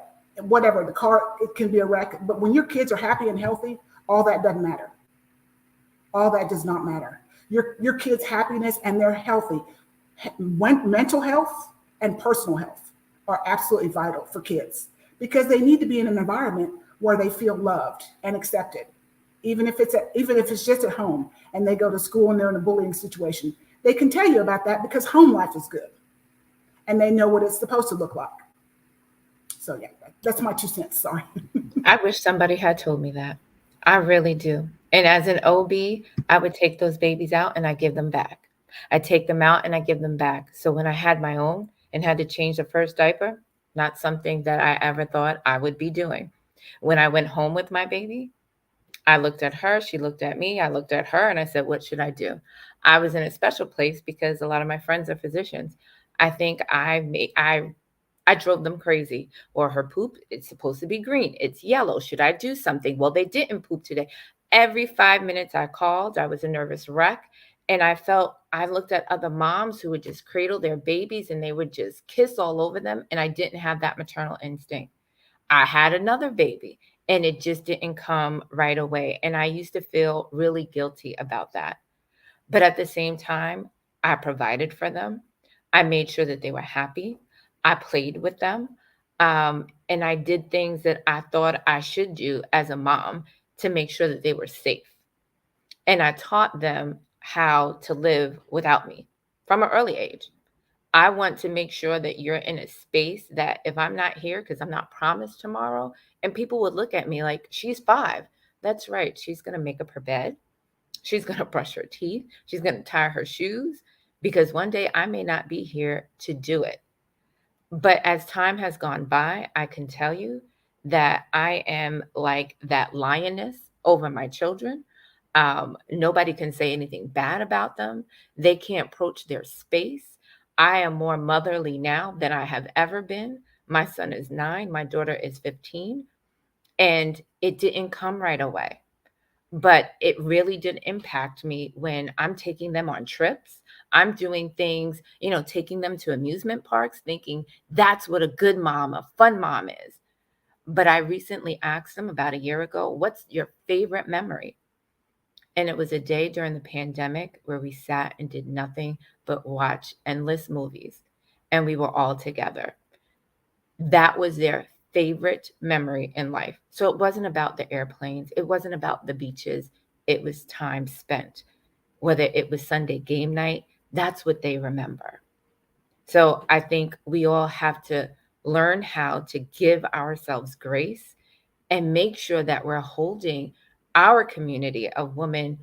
car, it can be a wreck. But when your kids are happy and healthy, all that doesn't matter. All that does not matter. Your kids' happiness and they're healthy. Mental health and personal health are absolutely vital for kids because they need to be in an environment where they feel loved and accepted. Even if it's just at home and they go to school and they're in a bullying situation, they can tell you about that because home life is good and they know what it's supposed to look like. So yeah, that's my 2 cents. Sorry. I wish somebody had told me that. I really do. And as an OB, I would take those babies out and I give them back. I take them out and I give them back. So when I had my own and had to change the first diaper, not something that I ever thought I would be doing. When I went home with my baby, I looked at her, she looked at me, I looked at her, and I said, what should I do? I was in a special place because a lot of my friends are physicians. I think I drove them crazy. Or her poop, it's supposed to be green. It's yellow. Should I do something? Well, they didn't poop today. Every 5 minutes I called, I was a nervous wreck. And I looked at other moms who would just cradle their babies and they would just kiss all over them. And I didn't have that maternal instinct. I had another baby and it just didn't come right away. And I used to feel really guilty about that. But at the same time, I provided for them. I made sure that they were happy. I played with them. And I did things that I thought I should do as a mom to make sure that they were safe. And I taught them how to live without me from an early age. I want to make sure that you're in a space that if I'm not here, because I'm not promised tomorrow, and people would look at me like, she's 5. That's right. She's going to make up her bed. She's going to brush her teeth. She's going to tie her shoes because one day I may not be here to do it. But as time has gone by, I can tell you that I am like that lioness over my children. Nobody can say anything bad about them. They can't approach their space. I am more motherly now than I have ever been. My son is 9. My daughter is 15. And it didn't come right away. But it really did impact me when I'm taking them on trips. I'm doing things, taking them to amusement parks, thinking that's what a good mom, a fun mom is. But I recently asked them about a year ago, what's your favorite memory? And it was a day during the pandemic where we sat and did nothing but watch endless movies. And we were all together. That was their favorite memory in life. So it wasn't about the airplanes. It wasn't about the beaches. It was time spent. Whether it was Sunday game night, that's what they remember. So I think we all have to learn how to give ourselves grace and make sure that we're holding our community of women,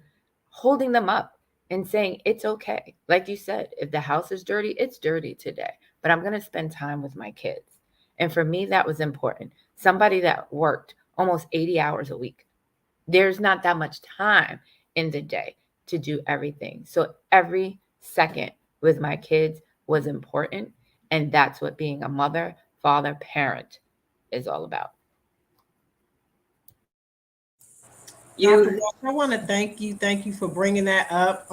holding them up and saying, it's okay. Like you said, if the house is dirty, it's dirty today, but I'm going to spend time with my kids. And for me, that was important. Somebody that worked almost 80 hours a week. There's not that much time in the day. to do everything. So every second with my kids was important. And that's what being a mother, father, parent is all about. Dr. Walsh, I want to thank you. Thank you for bringing that up.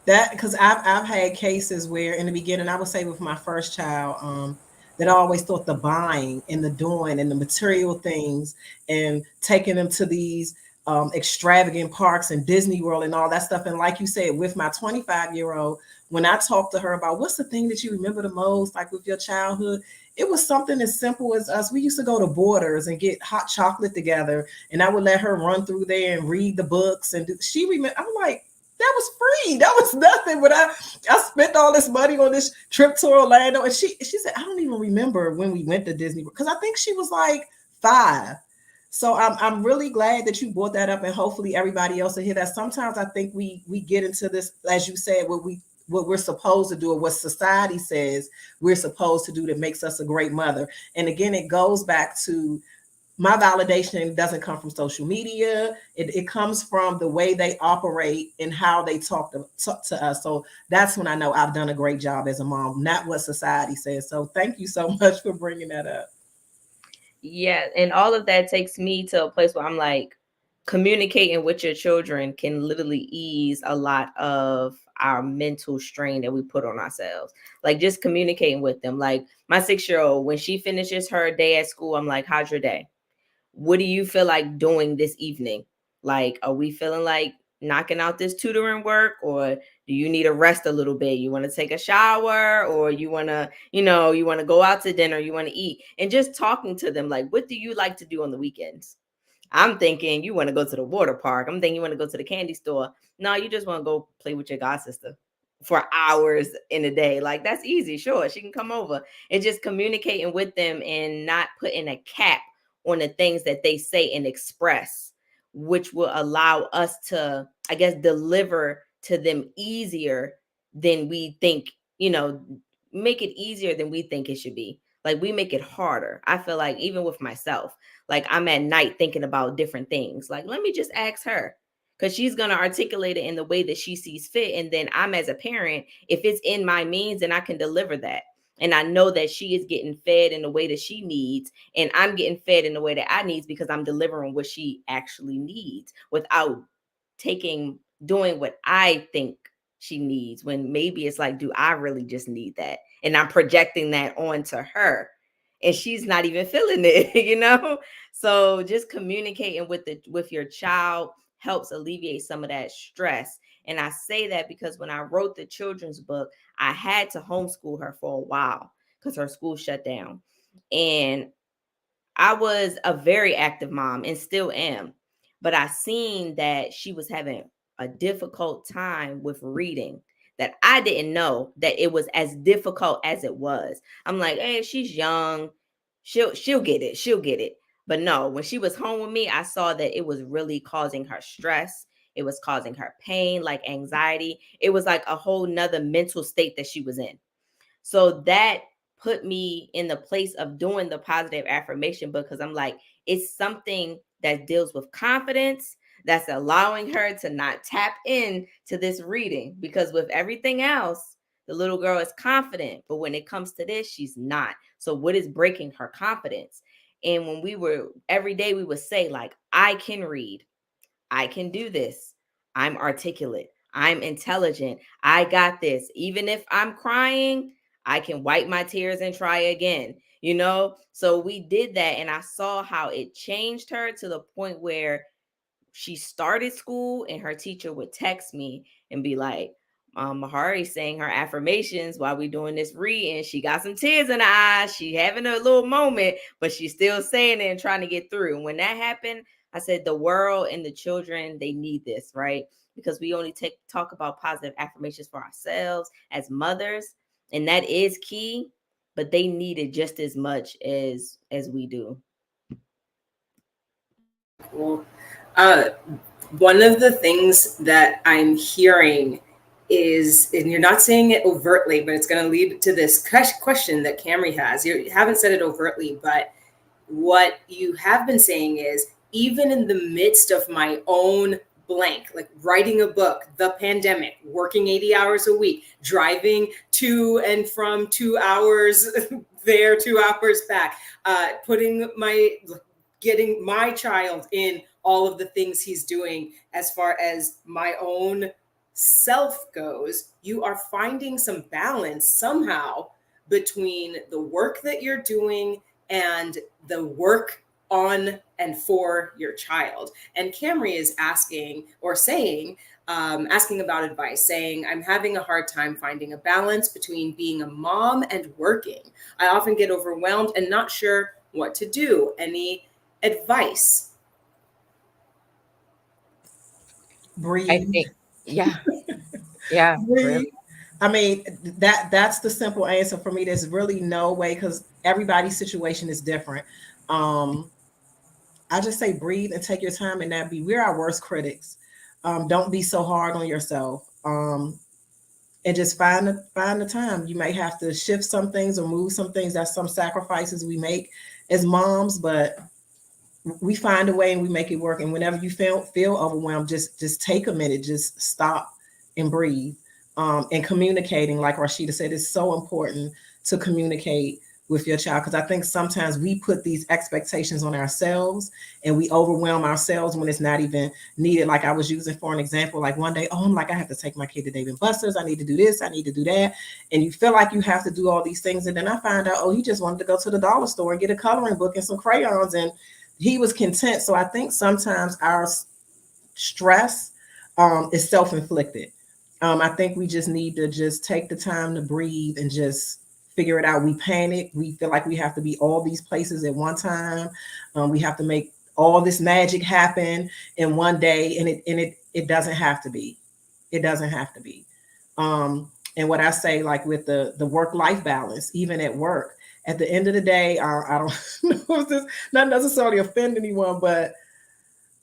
That because I've had cases where in the beginning, I would say with my first child, that I always thought the buying and the doing and the material things and taking them to these extravagant parks and Disney World and all that stuff. And like you said, with my 25-year-old, when I talked to her about what's the thing that you remember the most, like with your childhood, it was something as simple as us. We used to go to Borders and get hot chocolate together, and I would let her run through there and read the books. And she remember, I'm like, that was free. That was nothing. But I spent all this money on this trip to Orlando, and she said, I don't even remember when we went to Disney because I think she was like 5. So I'm really glad that you brought that up, and hopefully everybody else will hear that. Sometimes I think we get into this, as you said, what we're supposed to do or what society says we're supposed to do that makes us a great mother. And again, it goes back to my validation doesn't come from social media. It comes from the way they operate and how they talk to us. So that's when I know I've done a great job as a mom, not what society says. So thank you so much for bringing that up. Yeah. And all of that takes me to a place where I'm like, communicating with your children can literally ease a lot of our mental strain that we put on ourselves. Like just communicating with them. Like my 6-year-old, when she finishes her day at school, I'm like, how's your day? What do you feel like doing this evening? Like, are we feeling like knocking out this tutoring work, or do you need to rest a little bit? You want to take a shower, or you want to, you want to go out to dinner, you want to eat, and just talking to them. Like, what do you like to do on the weekends? I'm thinking you want to go to the water park. I'm thinking you want to go to the candy store. No, you just want to go play with your god sister for hours in a day. Like that's easy. Sure, she can come over. And just communicating with them and not putting a cap on the things that they say and express, which will allow us to, I guess, deliver to them easier than we think, make it easier than we think it should be. Like we make it harder. I feel like even with myself, like I'm at night thinking about different things. Like, let me just ask her because she's going to articulate it in the way that she sees fit. And then I'm as a parent, if it's in my means, then I can deliver that. And I know that she is getting fed in the way that she needs. And I'm getting fed in the way that I need because I'm delivering what she actually needs without doing what I think she needs, when maybe it's like, do I really just need that? And I'm projecting that onto her and she's not even feeling it, So just communicating with your child helps alleviate some of that stress. And I say that because when I wrote the children's book, I had to homeschool her for a while because her school shut down. And I was a very active mom and still am, but I seen that she was having a difficult time with reading, that I didn't know that it was as difficult as it was. I'm like, hey, she's young. She'll get it. She'll get it. But no, when she was home with me, I saw that it was really causing her stress. It was causing her pain, like anxiety. It was like a whole nother mental state that she was in. So that put me in the place of doing the positive affirmation because I'm like, it's something that deals with confidence that's allowing her to not tap in to this reading, because with everything else, the little girl is confident, but when it comes to this, she's not. So what is breaking her confidence? And when every day we would say like, I can read, I can do this, I'm articulate, I'm intelligent, I got this. Even if I'm crying, I can wipe my tears and try again, So we did that, and I saw how it changed her to the point where she started school and her teacher would text me and be like, Mahari's saying her affirmations while we doing this reading. She got some tears in her eyes. She having a little moment, but she's still saying it and trying to get through. And when that happened, I said, the world and the children, they need this, right? Because we only talk about positive affirmations for ourselves as mothers, and that is key, but they need it just as much as we do. Cool. One of the things that I'm hearing is, and you're not saying it overtly, but it's going to lead to this question that Camry has. You haven't said it overtly, but what you have been saying is, even in the midst of my own blank, like writing a book, the pandemic, working 80 hours a week, driving to and from 2 hours there, 2 hours back, getting my child in all of the things he's doing as far as my own self goes. You are finding some balance somehow between the work that you're doing and the work on and for your child. And Camry is asking or saying, asking about advice, saying, I'm having a hard time finding a balance between being a mom and working. I often get overwhelmed and not sure what to do. Any advice? Breathe. I think, yeah, yeah, really. Breathe. I mean, that's the simple answer for me. There's really no way, because everybody's situation is different. Um, I just say breathe and take your time and not be. We're our worst critics. Don't be so hard on yourself. And just find the time. You may have to shift some things or move some things. That's some sacrifices we make as moms, but we find a way and we make it work. And whenever you feel overwhelmed, just take a minute, just stop and breathe. And communicating, like Rashida said, is so important to communicate with your child, because I think sometimes we put these expectations on ourselves and we overwhelm ourselves when it's not even needed. Like I was using for an example, like one day, oh, I'm like, I have to take my kid to Dave and Buster's. I need to do this. I need to do that. And you feel like you have to do all these things. And then I find out, oh, he just wanted to go to the dollar store and get a coloring book and some crayons. And he was content. So I think sometimes our stress is self-inflicted. I think we just need to just take the time to breathe and just figure it out. We panic. We feel like we have to be all these places at one time. We have to make all this magic happen in one day, and it doesn't have to be. It doesn't have to be. And what I say, like with the work-life balance, even at work, at the end of the day, I don't know if this not necessarily offend anyone, but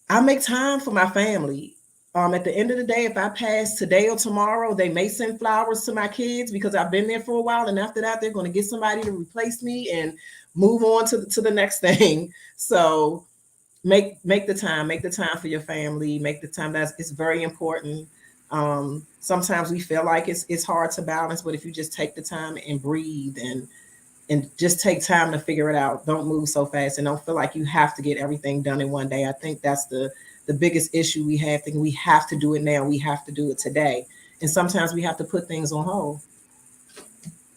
I make time for my family. At the end of the day, if I pass today or tomorrow, they may send flowers to my kids because I've been there for a while. And after that, they're going to get somebody to replace me and move on to the next thing. So make the time for your family, make the time. It's very important. Sometimes we feel like it's hard to balance, but if you just take the time and breathe and just take time to figure it out. Don't move so fast and don't feel like you have to get everything done in one day. I think that's the biggest issue we have, thinking we have to do it now. We have to do it today. And sometimes we have to put things on hold.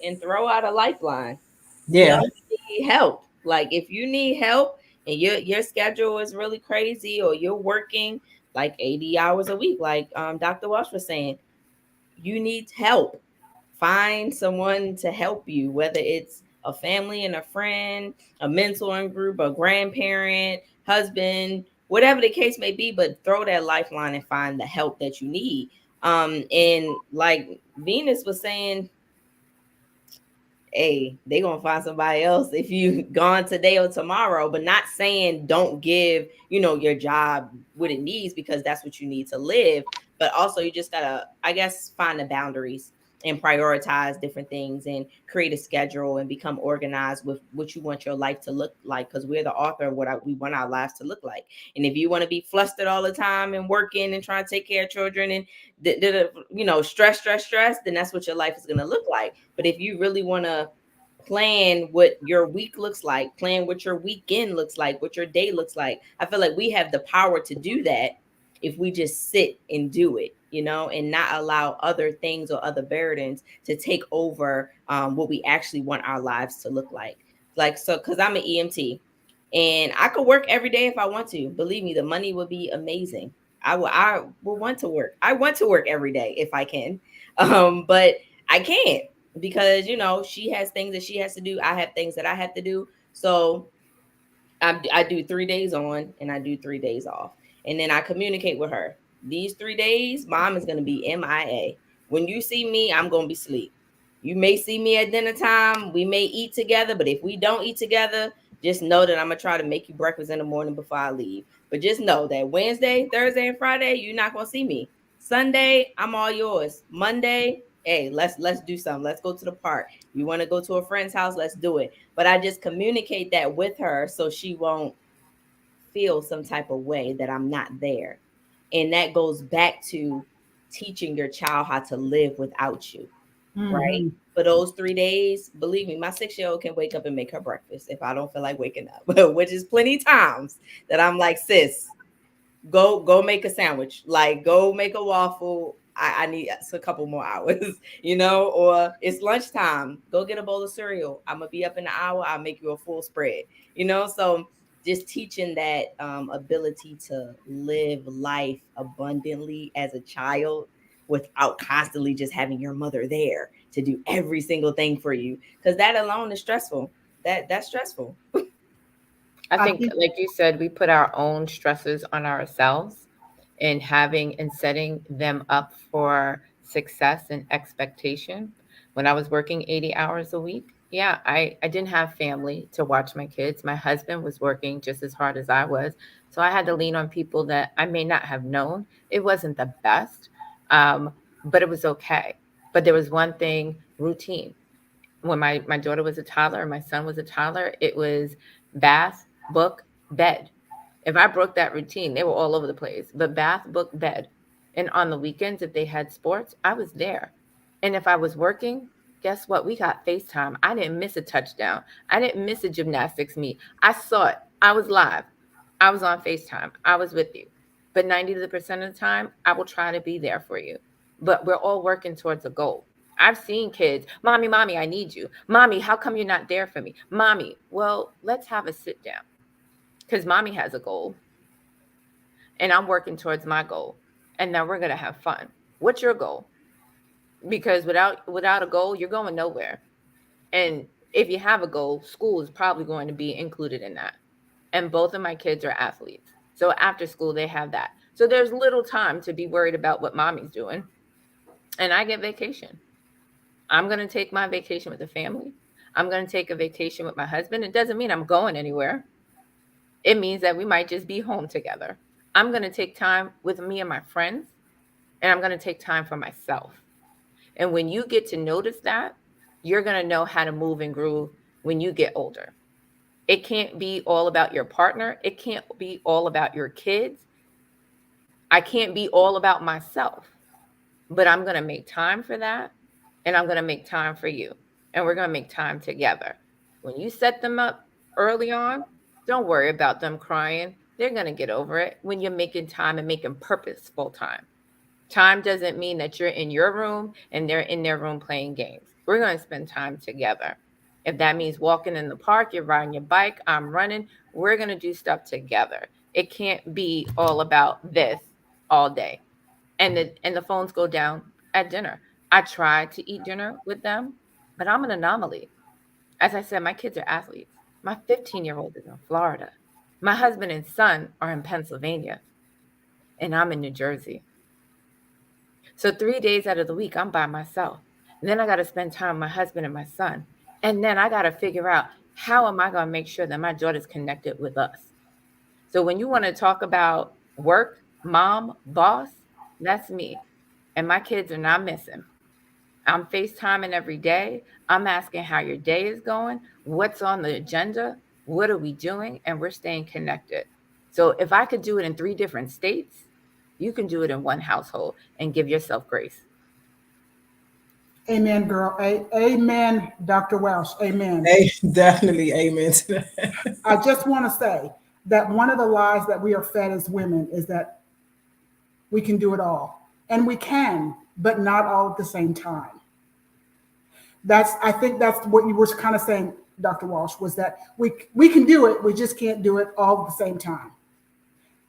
And throw out a lifeline. Yeah. Need help. Like if you need help and your schedule is really crazy, or you're working like 80 hours a week, like Dr. Walsh was saying, you need help. Find someone to help you, whether it's a family and a friend, a mentoring group, a grandparent, husband, whatever the case may be, but throw that lifeline and find the help that you need. And like Venus was saying, hey, they gonna find somebody else if you gone today or tomorrow, but not saying don't give, your job what it needs, because that's what you need to live. But also you just gotta, I guess, find the boundaries and prioritize different things and create a schedule and become organized with what you want your life to look like, because we're the author of what we want our lives to look like. And if you want to be flustered all the time and working and trying to take care of children and stress, then that's what your life is going to look like. But if you really want to plan what your week looks like, plan what your weekend looks like, what your day looks like, I feel like we have the power to do that if we just sit and do it, and not allow other things or other burdens to take over what we actually want our lives to look like. Like, so, because I'm an EMT and I could work every day if I want to. Believe me, the money would be amazing. I will want to work. I want to work every day if I can. But I can't, because, she has things that she has to do. I have things that I have to do. So I do 3 days on and I do 3 days off. And then I communicate with her. These 3 days, mom is going to be MIA. When you see me, I'm going to be asleep. You may see me at dinner time. We may eat together, but if we don't eat together, just know that I'm going to try to make you breakfast in the morning before I leave. But just know that Wednesday, Thursday, and Friday, you're not going to see me. Sunday, I'm all yours. Monday, hey, let's do something. Let's go to the park. You want to go to a friend's house? Let's do it. But I just communicate that with her so she won't feel some type of way that I'm not there. And that goes back to teaching your child how to live without you, right? For those 3 days, believe me, my 6-year-old can wake up and make her breakfast if I don't feel like waking up, which is plenty times that I'm like, sis, go make a sandwich, like go make a waffle. I need a couple more hours, or it's lunchtime, go get a bowl of cereal, I'm gonna be up in an hour, I'll make you a full spread, so just teaching that ability to live life abundantly as a child without constantly just having your mother there to do every single thing for you, because that alone is stressful. That's stressful. I think, like you said, we put our own stresses on ourselves in having and setting them up for success and expectation. When I was working 80 hours a week, yeah, I didn't have family to watch my kids. My husband was working just as hard as I was. So I had to lean on people that I may not have known. It wasn't the best, but it was okay. But there was one thing, routine. When my daughter was a toddler and my son was a toddler, it was bath, book, bed. If I broke that routine, they were all over the place. But bath, book, bed. And on the weekends, if they had sports, I was there. And if I was working, guess what? We got FaceTime. I didn't miss a touchdown. I didn't miss a gymnastics meet. I saw it. I was live. I was on FaceTime. I was with you. But 90% of the time, I will try to be there for you. But we're all working towards a goal. I've seen kids, mommy, I need you. Mommy, how come you're not there for me? Mommy, well, let's have a sit down, because mommy has a goal and I'm working towards my goal. And now we're going to have fun. What's your goal? Because without a goal, you're going nowhere. And if you have a goal, school is probably going to be included in that. And both of my kids are athletes. So after school, they have that. So there's little time to be worried about what mommy's doing. And I get vacation. I'm going to take my vacation with the family. I'm going to take a vacation with my husband. It doesn't mean I'm going anywhere. It means that we might just be home together. I'm going to take time with me and my friends, and I'm going to take time for myself. And when you get to notice that, you're going to know how to move and groove when you get older. It can't be all about your partner. It can't be all about your kids. I can't be all about myself, but I'm going to make time for that. And I'm going to make time for you. And we're going to make time together. When you set them up early on, don't worry about them crying. They're going to get over it when you're making time and making purposeful time. Time doesn't mean that you're in your room and they're in their room playing games. We're going to spend time together. If that means walking in the park, you're riding your bike, I'm running, we're going to do stuff together. It can't be all about this all day. And the phones go down at dinner. I try to eat dinner with them, but I'm an anomaly. As I said, my kids are athletes. My 15-year-old is in Florida. My husband and son are in Pennsylvania, and I'm in New Jersey. So 3 days out of the week, I'm by myself. And then I got to spend time with my husband and my son. And then I got to figure out, how am I going to make sure that my daughter's connected with us? So when you want to talk about work, mom, boss, that's me. And my kids are not missing. I'm FaceTiming every day. I'm asking how your day is going, what's on the agenda, what are we doing, and we're staying connected. So if I could do it in 3 different states, you can do it in one household and give yourself grace. Amen, girl. Amen, Dr. Welsh. Amen. Definitely amen to that. I just want to say that one of the lies that we are fed as women is that we can do it all. And we can, but not all at the same time. I think that's what you were kind of saying, Dr. Walsh, was that we can do it, we just can't do it all at the same time.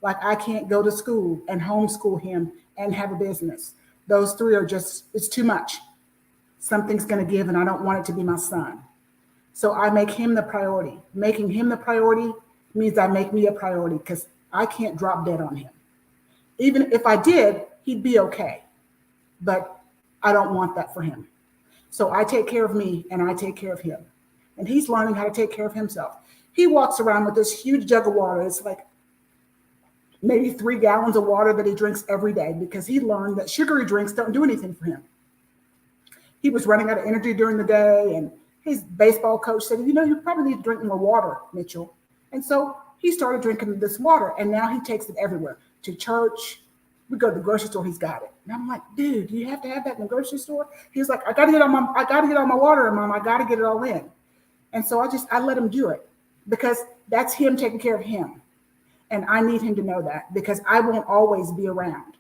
Like, I can't go to school and homeschool him and have a business. Those 3 are just, it's too much. Something's going to give, and I don't want it to be my son. So I make him the priority. Making him the priority means I make me a priority, because I can't drop dead on him. Even if I did, he'd be okay. But I don't want that for him. So I take care of me, and I take care of him. And he's learning how to take care of himself. He walks around with this huge jug of water. It's like maybe 3 gallons of water that he drinks every day, because he learned that sugary drinks don't do anything for him. He was running out of energy during the day, and his baseball coach said, you probably need to drink more water, Mitchell. And so he started drinking this water, and now he takes it everywhere, to church, We go to the grocery store, he's got it. And I'm like, dude, do you have to have that in the grocery store? He's like, I gotta get all my water, Mom. I gotta get it all in. And so I let him do it because that's him taking care of him. And I need him to know that because I won't always be around.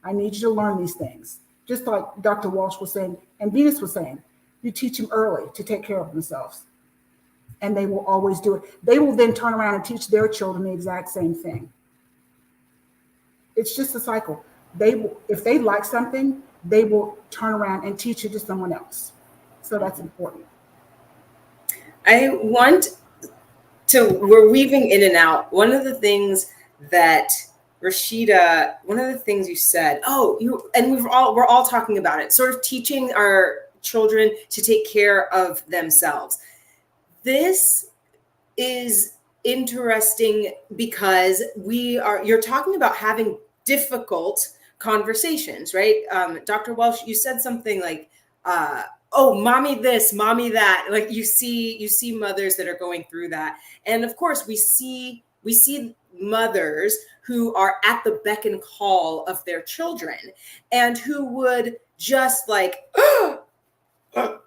I need you to learn these things. Just like Dr. Walsh was saying, and Venus was saying, you teach them early to take care of themselves. And they will always do it. They will then turn around and teach their children the exact same thing. It's just a cycle. They will, if they like something, they will turn around and teach it to someone else. So that's important. I want to, we're weaving in and out. One of the things that Rashida, one of the things you said, we're all talking about it, sort of teaching our children to take care of themselves. This is interesting because you're talking about having difficult conversations, right? Dr. Welsh, you said something like, mommy this, mommy that. Like you see mothers that are going through that. And of course we see mothers who are at the beck and call of their children and who would just like,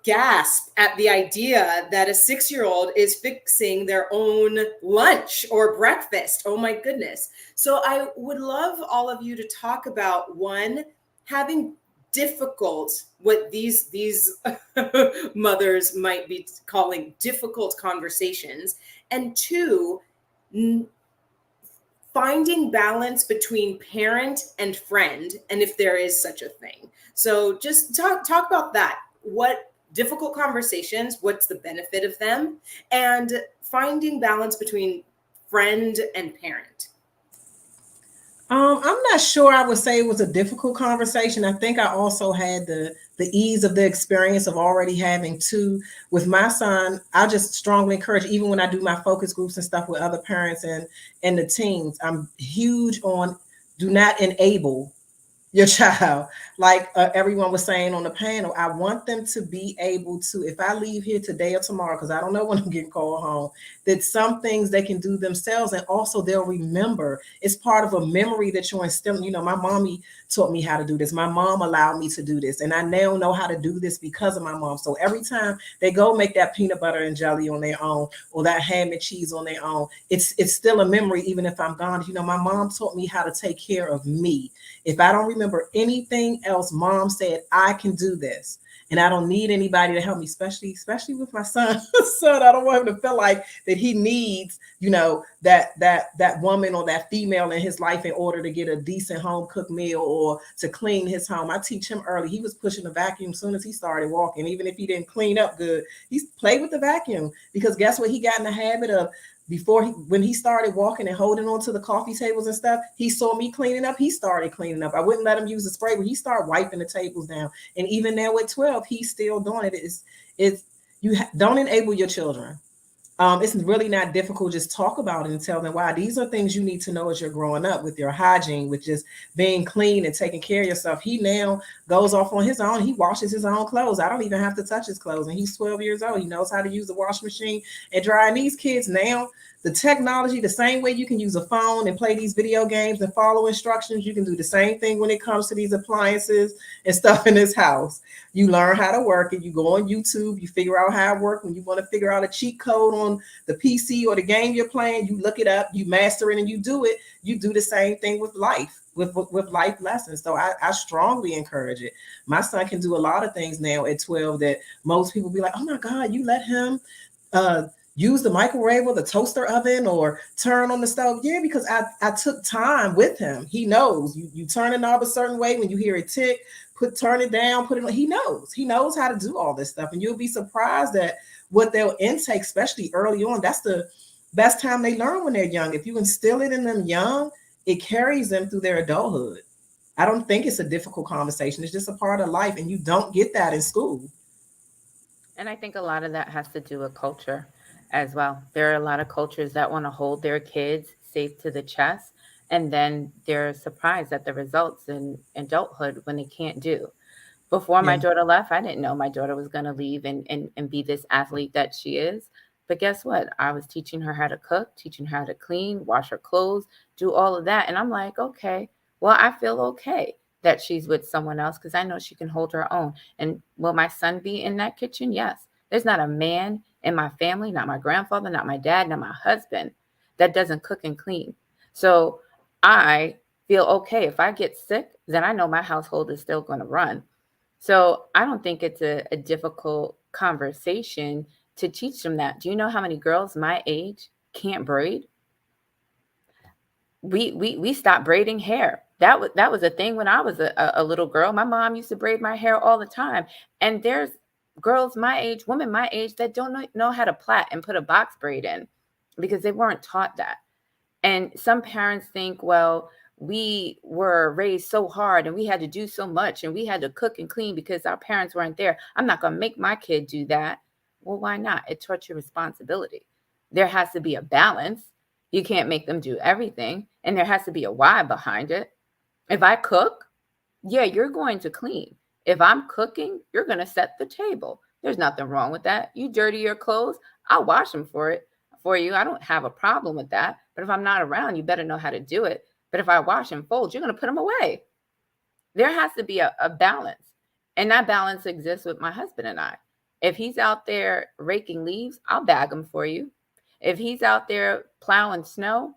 gasp at the idea that a 6-year-old is fixing their own lunch or breakfast. Oh my goodness. So I would love all of you to talk about, one, having difficult, what these mothers might be calling difficult conversations, and two, finding balance between parent and friend, and if there is such a thing. So just talk about that. What difficult conversations, what's the benefit of them, and finding balance between friend and parent. I'm not sure I would say it was a difficult conversation. I think I also had the ease of the experience of already having two. With my son, I just strongly encourage, even when I do my focus groups and stuff with other parents and the teens, I'm huge on do not enable your child. Like everyone was saying on the panel, I want them to be able to, if I leave here today or tomorrow, because I don't know when I'm getting called home, that some things they can do themselves, and also they'll remember. It's part of a memory that you're instilling. You know, my mommy taught me how to do this. My mom allowed me to do this, and I now know how to do this because of my mom. So every time they go make that peanut butter and jelly on their own, or that ham and cheese on their own, it's still a memory even if I'm gone. You know, my mom taught me how to take care of me. If I don't remember anything else, mom said, I can do this. And I don't need anybody to help me, especially with my son. I don't want him to feel like that he needs, you know, that woman or that female in his life in order to get a decent home cooked meal or to clean his home. I teach him early. He was pushing the vacuum as soon as he started walking. Even if he didn't clean up good, he's played with the vacuum, because guess what? He got in the habit of, when he started walking and holding on to the coffee tables and stuff, he saw me cleaning up. He started cleaning up. I wouldn't let him use the spray, but he started wiping the tables down. And even now at 12, he's still doing it. Don't enable your children. It's really not difficult. Just talk about it and tell them why. These are things you need to know as you're growing up, with your hygiene, with just being clean and taking care of yourself. He now goes off on his own. He washes his own clothes. I don't even have to touch his clothes. And he's 12 years old. He knows how to use the washing machine and dry. And these kids now, the technology, the same way you can use a phone and play these video games and follow instructions, you can do the same thing when it comes to these appliances and stuff in this house. You learn how to work it. You go on YouTube, you figure out how it works. When you want to figure out a cheat code on the PC or the game you're playing, you look it up, you master it, and you do it. You do the same thing with life, with life lessons. So I strongly encourage it. My son can do a lot of things now at 12 that most people be like, oh my God, you let him use the microwave or the toaster oven or turn on the stove. Yeah, because I took time with him. He knows you turn the knob a certain way. When you hear it tick, turn it down, put it on. He knows how to do all this stuff. And you'll be surprised at what they'll intake, especially early on. That's the best time they learn, when they're young. If you instill it in them young, it carries them through their adulthood. I don't think it's a difficult conversation. It's just a part of life. And you don't get that in school. And I think a lot of that has to do with culture as well. There are a lot of cultures that want to hold their kids safe to the chest, and then they're surprised at the results in adulthood when they can't do. Before my daughter left, I didn't know my daughter was going to leave and be this athlete that she is. But guess what? I was teaching her how to cook, teaching her how to clean, wash her clothes, do all of that. And I'm like, okay, Well, I feel okay that she's with someone else because I know she can hold her own. And will my son be in that kitchen? Yes. There's not a man in my family, not my grandfather, not my dad, not my husband, that doesn't cook and clean. So I feel okay. If I get sick, then I know my household is still going to run. So I don't think it's a difficult conversation to teach them that. Do you know how many girls my age can't braid? We stopped braiding hair. That was a thing when I was a little girl. My mom used to braid my hair all the time. And there's girls my age, women my age, that don't know how to plait and put a box braid in because they weren't taught that. And some parents think, well, we were raised so hard and we had to do so much and we had to cook and clean because our parents weren't there. I'm not going to make my kid do that. Well, why not? It taught you responsibility. There has to be a balance. You can't make them do everything. And there has to be a why behind it. If I cook, yeah, you're going to clean. If I'm cooking, you're going to set the table. There's nothing wrong with that. You dirty your clothes, I'll wash them for you. I don't have a problem with that. But if I'm not around, you better know how to do it. But if I wash and fold, you're going to put them away. There has to be a balance. And that balance exists with my husband and I. If he's out there raking leaves, I'll bag them for you. If he's out there plowing snow,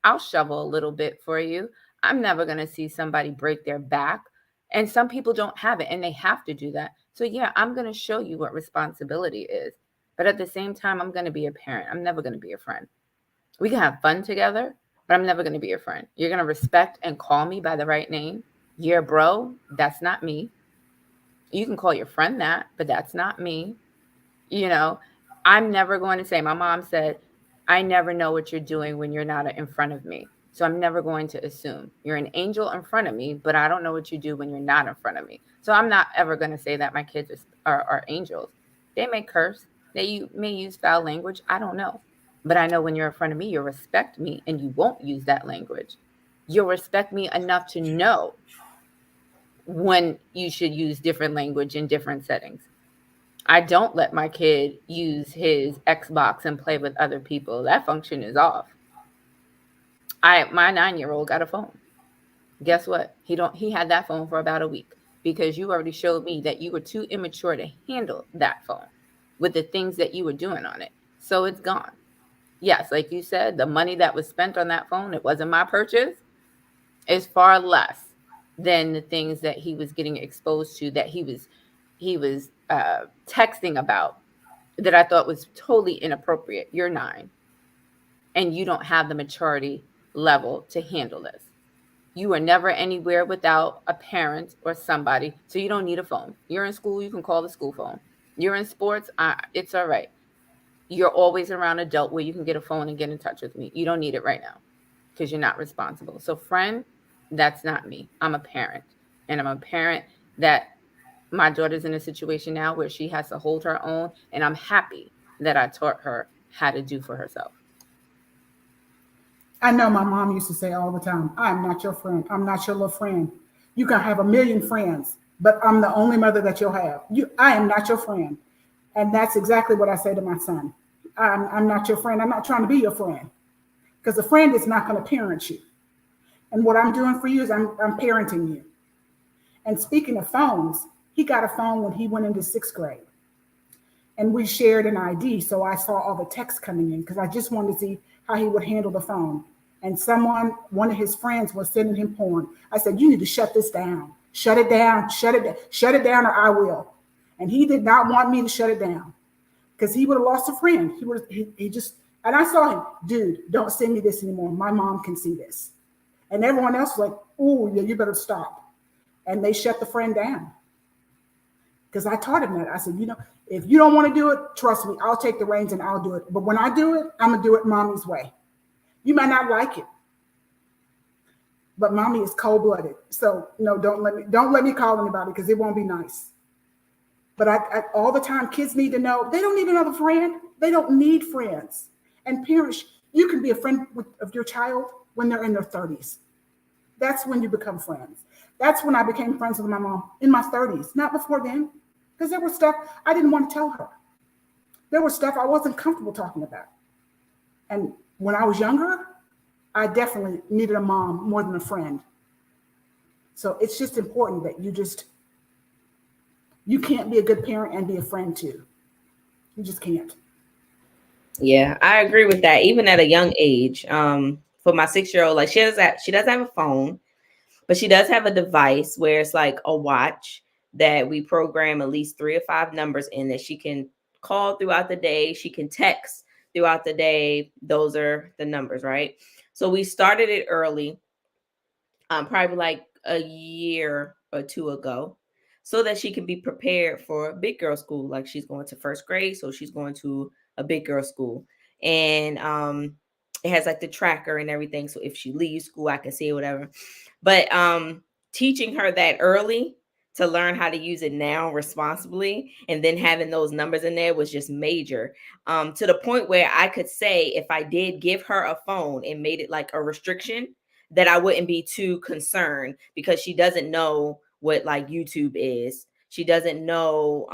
I'll shovel a little bit for you. I'm never going to see somebody break their back. And some people don't have it and they have to do that. So yeah, I'm going to show you what responsibility is. But at the same time, I'm going to be a parent. I'm never going to be a friend. We can have fun together, but I'm never going to be a friend. You're going to respect and call me by the right name. Yeah, bro, that's not me. You can call your friend that, but that's not me. You know, I'm never going to say, my mom said, I never know what you're doing when you're not in front of me. So I'm never going to assume you're an angel in front of me, but I don't know what you do when you're not in front of me. So I'm not ever going to say that my kids are angels. They may curse. They may use foul language. I don't know. But I know when you're in front of me, you'll respect me and you won't use that language. You'll respect me enough to know when you should use different language in different settings. I don't let my kid use his Xbox and play with other people. That function is off. My 9-year-old got a phone. Guess what? He had that phone for about a week because you already showed me that you were too immature to handle that phone with the things that you were doing on it. So it's gone. Yes, like you said, the money that was spent on that phone, it wasn't my purchase, is far less than the things that he was getting exposed to, that he was texting about, that I thought was totally inappropriate. You're 9 and you don't have the maturity level to handle this. You are never anywhere without a parent or somebody, so you don't need a phone. You're in school, you can call the school phone. You're in sports, it's all right. You're always around an adult where you can get a phone and get in touch with me. You don't need it right now because you're not responsible. So friend, that's not me. I'm a parent. And I'm a parent that my daughter's in a situation now where she has to hold her own. And I'm happy that I taught her how to do for herself. I know my mom used to say all the time, I'm not your friend. I'm not your little friend. You can have a million friends, but I'm the only mother that you'll have. I am not your friend. And that's exactly what I say to my son. I'm not your friend. I'm not trying to be your friend because a friend is not going to parent you. And what I'm doing for you is I'm parenting you. And speaking of phones, he got a phone when he went into 6th grade. And we shared an ID. So I saw all the texts coming in because I just wanted to see how he would handle the phone. And one of his friends was sending him porn. I said, you need to shut this down. Shut it down, shut it down, or I will. And he did not want me to shut it down because he would have lost a friend. And I saw him, dude, don't send me this anymore. My mom can see this. And everyone else was like, oh, yeah, you better stop. And they shut the friend down. Because I taught him that. I said, if you don't want to do it, trust me, I'll take the reins and I'll do it. But when I do it, I'm going to do it mommy's way. You might not like it, but mommy is cold-blooded. So no, don't let me call anybody because it won't be nice. But I all the time, kids need to know they don't need another friend. They don't need friends. And parents, you can be a friend of your child when they're in their 30s. That's when you become friends. That's when I became friends with my mom, in my 30s, not before then. Because there was stuff I didn't want to tell her. There was stuff I wasn't comfortable talking about. And when I was younger, I definitely needed a mom more than a friend. So it's just important that you can't be a good parent and be a friend too. You just can't. Yeah, I agree with that. Even at a young age, for my 6-year-old, like she doesn't have a phone, but she does have a device where it's like a watch that we program at least 3 or 5 numbers in that she can call throughout the day. She can text throughout the day. Those are the numbers, right? So we started it early, probably like a year or two ago, so that she can be prepared for big girl school. Like she's going to first grade, so she's going to a big girl school, and it has like the tracker and everything. So if she leaves school, I can see it, whatever. But teaching her that early to learn how to use it now responsibly, and then having those numbers in there was just major, to the point where I could say if I did give her a phone and made it like a restriction, that I wouldn't be too concerned, because she doesn't know what like YouTube is. She doesn't know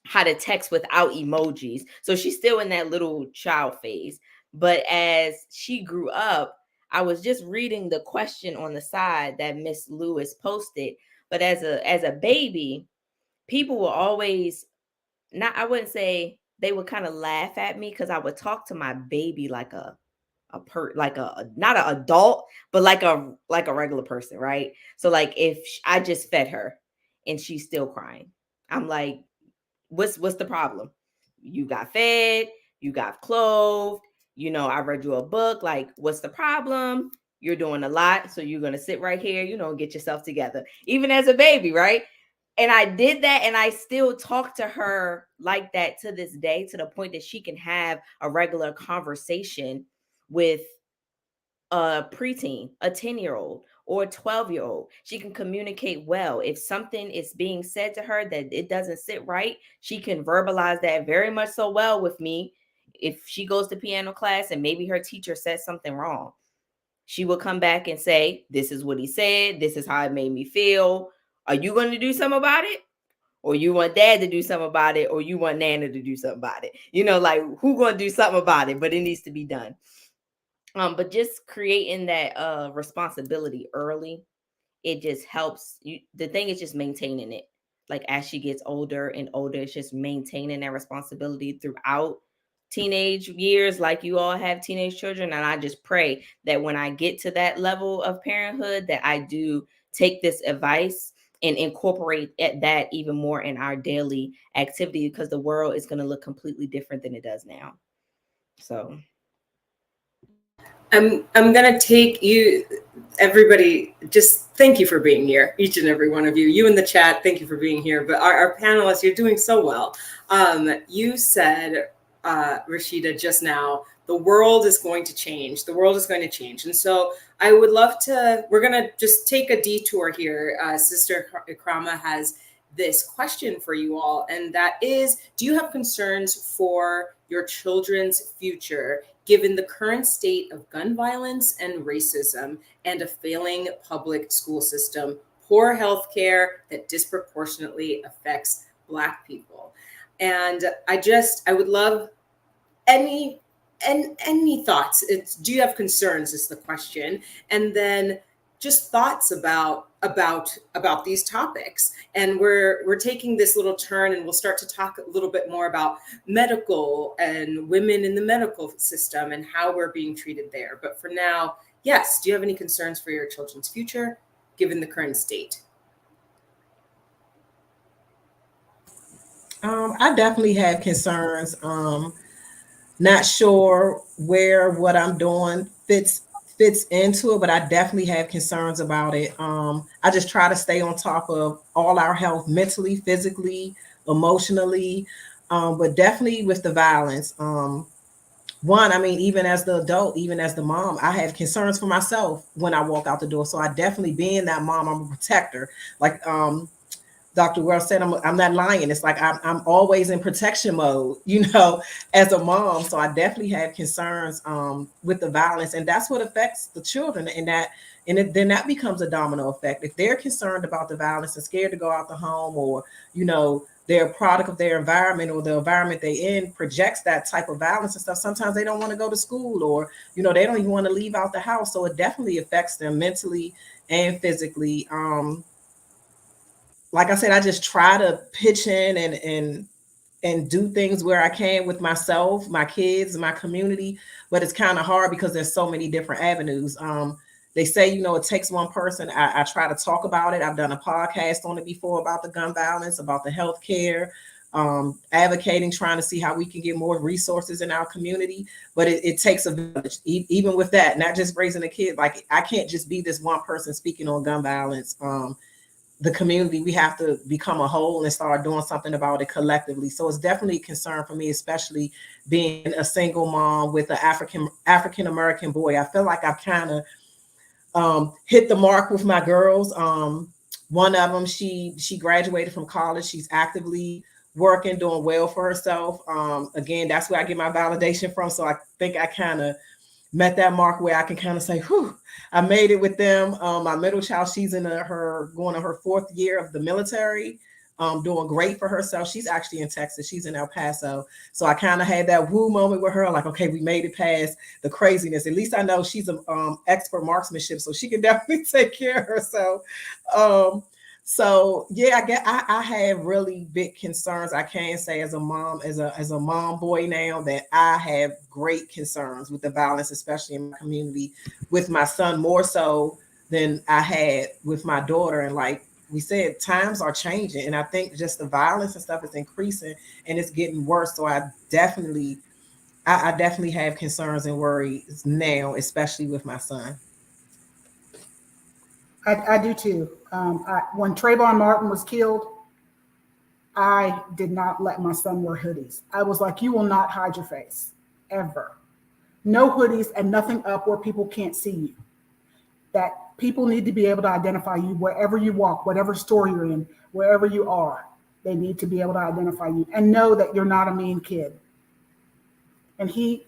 how to text without emojis. So she's still in that little child phase. But as she grew up, I was just reading the question on the side that Miss Lewis posted. But as a baby, people will always, not, I wouldn't say, they would kind of laugh at me because I would talk to my baby like like a not an adult, but like a regular person, right? So like if I just fed her and she's still crying, I'm like, what's the problem? You got fed, you got clothed, I read you a book. Like, what's the problem? You're doing a lot, so you're gonna sit right here, get yourself together. Even as a baby, right? And I did that, and I still talk to her like that to this day, to the point that she can have a regular conversation with a preteen, a 10-year-old, or a 12-year-old. She can communicate well. If something is being said to her that it doesn't sit right, she can verbalize that very much so well with me. If she goes to piano class and maybe her teacher says something wrong, she will come back and say, this is what he said. This is how it made me feel. Are you going to do something about it? Or you want dad to do something about it? Or you want Nana to do something about it? Like, who going to do something about it? But it needs to be done. But just creating that responsibility early, it just helps you. The thing is just maintaining it. Like as she gets older and older, it's just maintaining that responsibility throughout teenage years. Like you all have teenage children. And I just pray that when I get to that level of parenthood, that I do take this advice and incorporate that even more in our daily activity, because the world is going to look completely different than it does now. So I'm gonna take you, everybody, just thank you for being here, each and every one of you. You in the chat, thank you for being here. But our panelists, you're doing so well. You said, Rashida, just now, the world is going to change. The world is going to change. And so I would love to, we're gonna just take a detour here. Sister Ikrama has this question for you all, and that is, do you have concerns for your children's future given the current state of gun violence and racism and a failing public school system, poor health care that disproportionately affects Black people? And I would love any thoughts. Do you have concerns is the question. And then just thoughts about these topics. And we're taking this little turn, and we'll start to talk a little bit more about medical and women in the medical system and how we're being treated there. But for now, yes, do you have any concerns for your children's future given the current state? I definitely have concerns. Not sure where what I'm doing fits into it, but I definitely have concerns about it. I just try to stay on top of all our health, mentally, physically, emotionally, but definitely with the violence. One, I mean, even as the adult, even as the mom, I have concerns for myself when I walk out the door. So I definitely, being that mom, I'm a protector. Like Dr. Wells said, I'm not lying. It's like I'm always in protection mode, as a mom. So I definitely have concerns with the violence, and that's what affects the children. Then that becomes a domino effect. If they're concerned about the violence and scared to go out the home, or they're a product of their environment, or the environment they in projects that type of violence and stuff, sometimes they don't want to go to school, or they don't even want to leave out the house. So it definitely affects them mentally and physically. Like I said, I just try to pitch in and do things where I can with myself, my kids, my community. But it's kind of hard because there's so many different avenues. They say, it takes one person. I try to talk about it. I've done a podcast on it before about the gun violence, about the health care, advocating, trying to see how we can get more resources in our community. But it takes a village, even with that, not just raising a kid. Like, I can't just be this one person speaking on gun violence. The community, we have to become a whole and start doing something about it collectively. So it's definitely a concern for me, especially being a single mom with an African American boy. I feel like I've kind of hit the mark with my girls. One of them, she graduated from college. She's actively working, doing well for herself. Again, that's where I get my validation from. So I think I kind of met that mark where I can kind of say, whew, I made it with them. My middle child, she's going on her 4th year of the military, doing great for herself. She's actually in Texas. She's in El Paso. So I kind of had that woo moment with her. Like, okay, we made it past the craziness. At least I know she's an expert marksmanship, so she can definitely take care of herself. So yeah, I have really big concerns. I can say as a mom, as a mom boy now, that I have great concerns with the violence, especially in my community, with my son more so than I had with my daughter. And like we said, times are changing, and I think just the violence and stuff is increasing and it's getting worse. So I definitely have concerns and worries now, especially with my son. I do too. When Trayvon Martin was killed, I did not let my son wear hoodies. I was like, you will not hide your face ever. No hoodies and nothing up where people can't see you. That people need to be able to identify you wherever you walk, whatever store you're in, wherever you are. They need to be able to identify you and know that you're not a mean kid. And he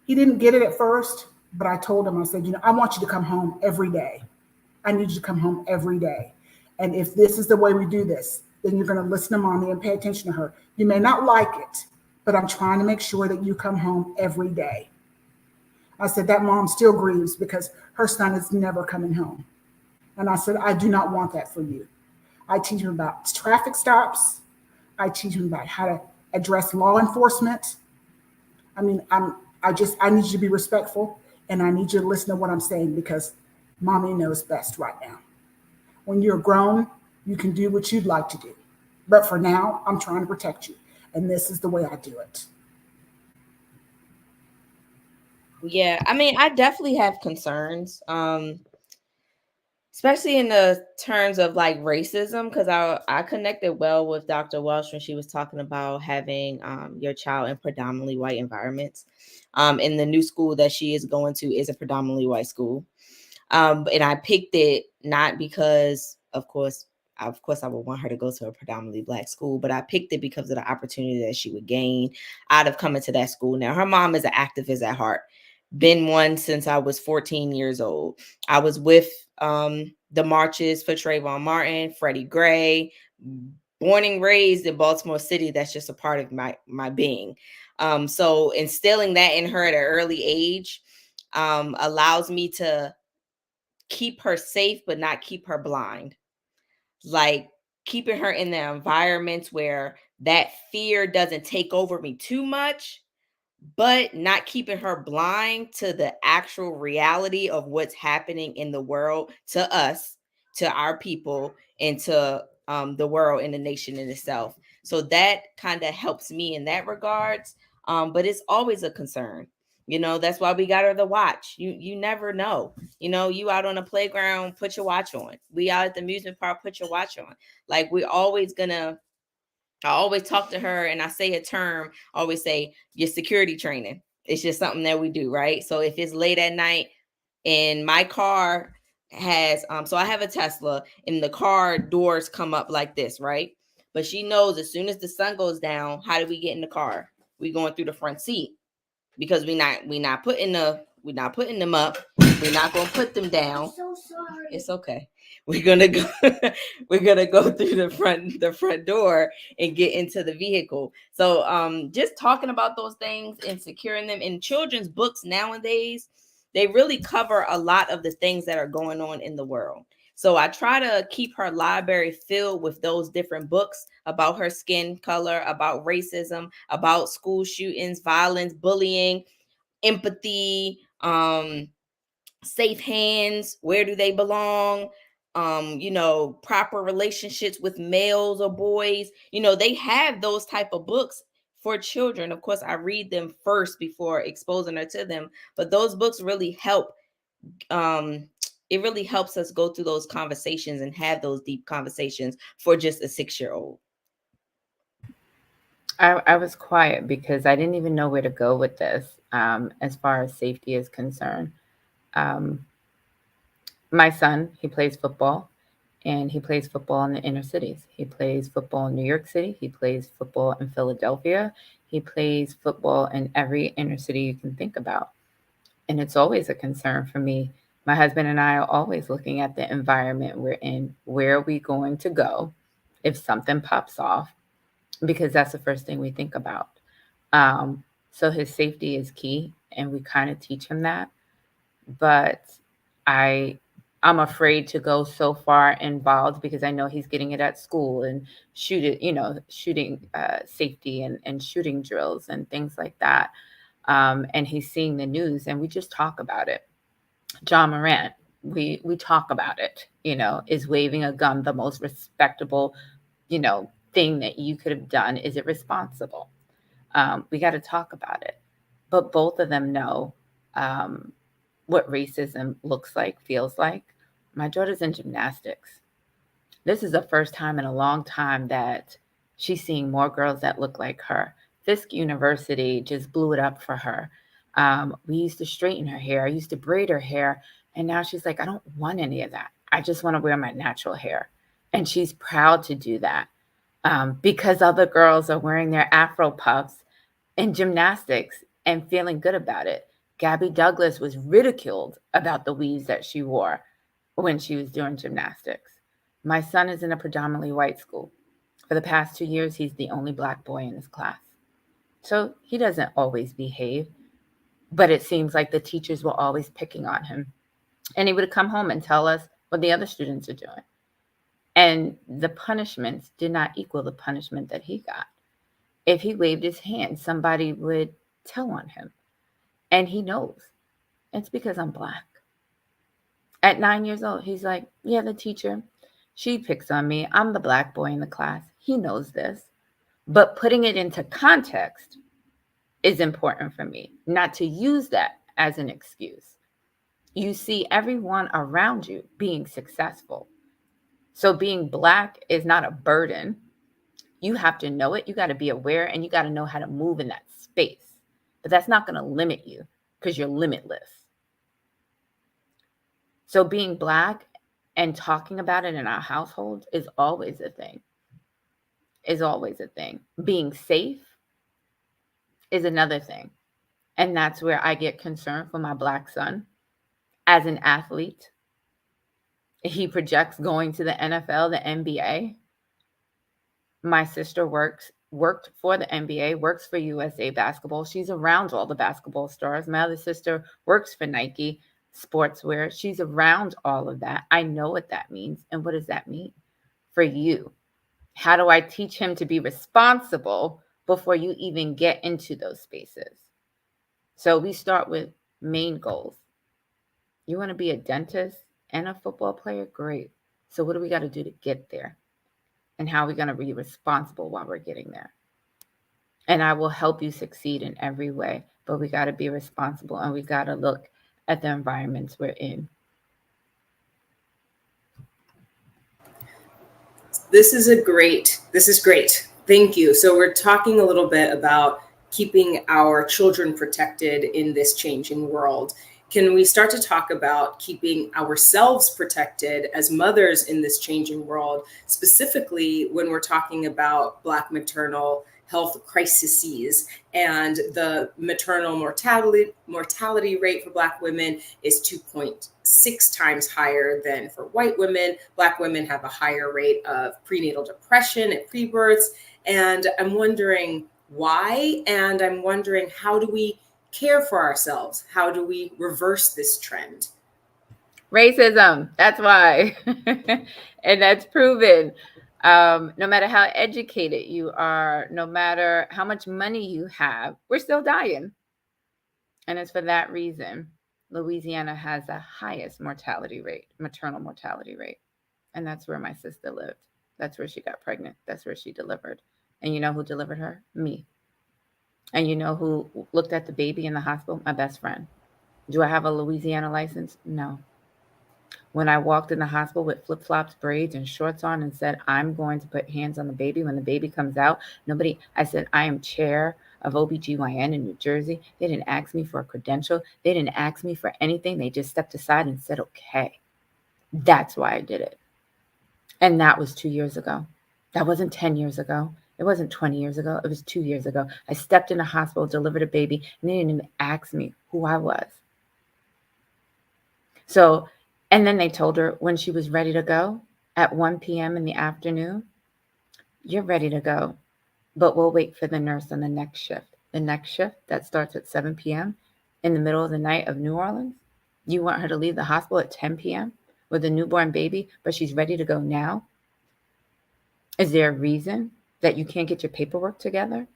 didn't get it at first, but I told him, I said, I want you to come home every day. I need you to come home every day. And if this is the way we do this, then you're going to listen to mommy and pay attention to her. You may not like it, but I'm trying to make sure that you come home every day. I said, that mom still grieves because her son is never coming home. And I said, I do not want that for you. I teach him about traffic stops. I teach him about how to address law enforcement. I mean, I need you to be respectful, and I need you to listen to what I'm saying because mommy knows best right now. When you're grown, you can do what you'd like to do. But for now, I'm trying to protect you. And this is the way I do it. Yeah, I mean, I definitely have concerns, especially in the terms of like racism, because I connected well with Dr. Welsh when she was talking about having your child in predominantly white environments. And the new school that she is going to is a predominantly white school. And I picked it not because, of course, I would want her to go to a predominantly Black school, but I picked it because of the opportunity that she would gain out of coming to that school. Now, her mom is an activist at heart, been one since I was 14 years old. I was with the marches for Trayvon Martin, Freddie Gray, born and raised in Baltimore City. That's just a part of my being. So instilling that in her at an early age allows me to keep her safe, but not keep her blind. Like keeping her in the environments where that fear doesn't take over me too much, but not keeping her blind to the actual reality of what's happening in the world, to us, to our people, and to the world and the nation in itself. So that kind of helps me in that regards. But it's always a concern. That's why we got her the watch. You never know. You out on a playground, put your watch on. We out at the amusement park, put your watch on. Like we're always gonna. I always talk to her and I say a term, I always say your security training. It's just something that we do, right? So if it's late at night and my car has, so I have a Tesla and the car doors come up like this, right? But she knows as soon as the sun goes down, how do we get in the car? We going through the front seat because we not putting them up. We're not going to put them down. I'm so sorry. It's okay. We're gonna go through the front door and get into the vehicle. So just talking about those things and securing them in children's books nowadays, they really cover a lot of the things that are going on in the world. So I try to keep her library filled with those different books about her skin color, about racism, about school shootings, violence, bullying, empathy, safe hands, where do they belong, proper relationships with males or boys. They have those type of books for children. Of course, I read them first before exposing her to them, but those books really help. It really helps us go through those conversations and have those deep conversations for just a 6-year-old. I was quiet because I didn't even know where to go with this as far as safety is concerned. My son, he plays football, and he plays football in the inner cities. He plays football in New York City. He plays football in Philadelphia. He plays football in every inner city you can think about. And it's always a concern for me. My husband and I are always looking at the environment we're in. Where are we going to go if something pops off? Because that's the first thing we think about. So his safety is key, and we kind of teach him that. But I'm afraid to go so far involved because I know he's getting it at school and shooting safety and shooting drills and things like that. And he's seeing the news, and we just talk about it. John Morant, we talk about it. Is waving a gun the most respectable, thing that you could have done? Is it responsible? We got to talk about it. But both of them know what racism looks like, feels like. My daughter's in gymnastics. This is the first time in a long time that she's seeing more girls that look like her. Fisk University just blew it up for her. We used to straighten her hair. I used to braid her hair. And now she's like, I don't want any of that. I just want to wear my natural hair. And she's proud to do that because other girls are wearing their Afro puffs in gymnastics and feeling good about it. Gabby Douglas was ridiculed about the weaves that she wore when she was doing gymnastics. My son is in a predominantly white school. For the past 2 years, he's the only Black boy in his class. So he doesn't always behave, but it seems like the teachers were always picking on him. And he would come home and tell us what the other students are doing. And the punishments did not equal the punishment that he got. If he waved his hand, somebody would tell on him. And he knows. It's because I'm Black. At 9 years old, he's like, yeah, the teacher, she picks on me. I'm the Black boy in the class. He knows this. But putting it into context is important for me, not to use that as an excuse. You see everyone around you being successful. So being Black is not a burden. You have to know it. You got to be aware, and you got to know how to move in that space. But that's not going to limit you because you're limitless. So being Black and talking about it in our household is always a thing. Is always a thing. Being safe is another thing. And that's where I get concerned for my Black son. As an athlete, he projects going to the NFL, the NBA. My sister worked for the NBA, works for USA Basketball. She's around all the basketball stars. My other sister works for Nike Sportswear. She's around all of that. I know what that means. And what does that mean for you? How do I teach him to be responsible before you even get into those spaces? So we start with main goals. You want to be a dentist and a football player? Great. So what do we got to do to get there? And how are we going to be responsible while we're getting there? And I will help you succeed in every way, but we got to be responsible, and we got to look at the environments we're in. This is great. Thank you. So we're talking a little bit about keeping our children protected in this changing world. Can we start to talk about keeping ourselves protected as mothers in this changing world, specifically when we're talking about Black maternal health crises, and the maternal mortality rate for Black women is 2.6 times higher than for white women. Black women have a higher rate of prenatal depression at pre-births. And I'm wondering why, and I'm wondering how do we care for ourselves? How do we reverse this trend? Racism. That's why. And that's proven. No matter how educated you are, no matter how much money you have, we're still dying. And it's for that reason Louisiana has the highest mortality rate, maternal mortality rate. And that's where my sister lived. That's where she got pregnant. That's where she delivered. And you know who delivered her? Me. And you know who looked at the baby in the hospital? My best friend. Do I have a Louisiana license? No. When I walked in the hospital with flip-flops, braids, and shorts on and said, I'm going to put hands on the baby when the baby comes out, I said, I am chair of OBGYN in New Jersey. They didn't ask me for a credential. They didn't ask me for anything. They just stepped aside and said, okay. That's why I did it. And that was 2 years ago. That wasn't 10 years ago. It wasn't 20 years ago. It was 2 years ago. I stepped in a hospital, delivered a baby, and they didn't even ask me who I was. So, and then they told her when she was ready to go at 1 p.m. in the afternoon, you're ready to go, but we'll wait for the nurse on the next shift. The next shift that starts at 7 p.m. in the middle of the night of New Orleans, you want her to leave the hospital at 10 p.m. with a newborn baby, but she's ready to go now? Is there a reason that you can't get your paperwork together?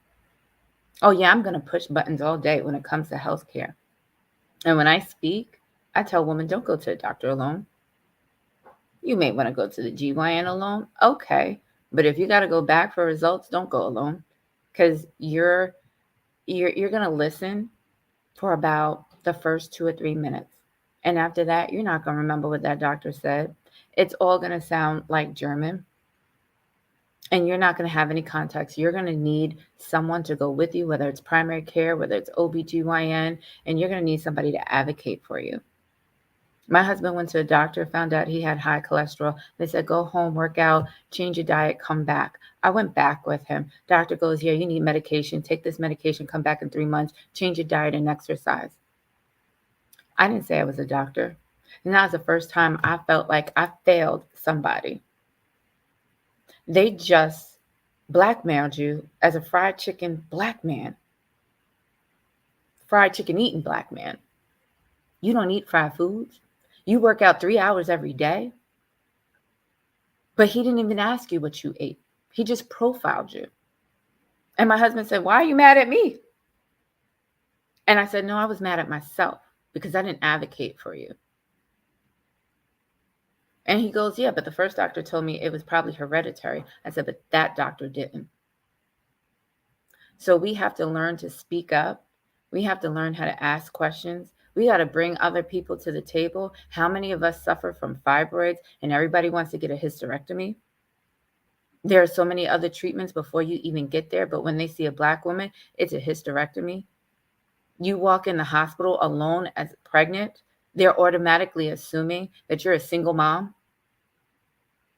Oh yeah, I'm going to push buttons all day when it comes to healthcare. And when I speak, I tell women, don't go to the doctor alone. You may want to go to the GYN alone. Okay. But if you got to go back for results, don't go alone, because you're going to listen for about the first 2 or 3 minutes. And after that, you're not going to remember what that doctor said. It's all going to sound like German. And you're not going to have any context. You're going to need someone to go with you, whether it's primary care, whether it's OBGYN, and you're going to need somebody to advocate for you. My husband went to a doctor, found out he had high cholesterol. They said, go home, work out, change your diet, come back. I went back with him. Doctor goes, yeah, you need medication. Take this medication, come back in 3 months, change your diet and exercise. I didn't say I was a doctor. And that was the first time I felt like I failed somebody. They just blackmailed you as a fried chicken black man. Fried chicken eating black man. You don't eat fried foods. You work out 3 hours every day. But he didn't even ask you what you ate. He just profiled you. And my husband said, why are you mad at me? And I said, no, I was mad at myself because I didn't advocate for you. And he goes, yeah, but the first doctor told me it was probably hereditary. I said, but that doctor didn't. So we have to learn to speak up. We have to learn how to ask questions. We got to bring other people to the table. How many of us suffer from fibroids and everybody wants to get a hysterectomy? There are so many other treatments before you even get there. But when they see a Black woman, it's a hysterectomy. You walk in the hospital alone as pregnant, they're automatically assuming that you're a single mom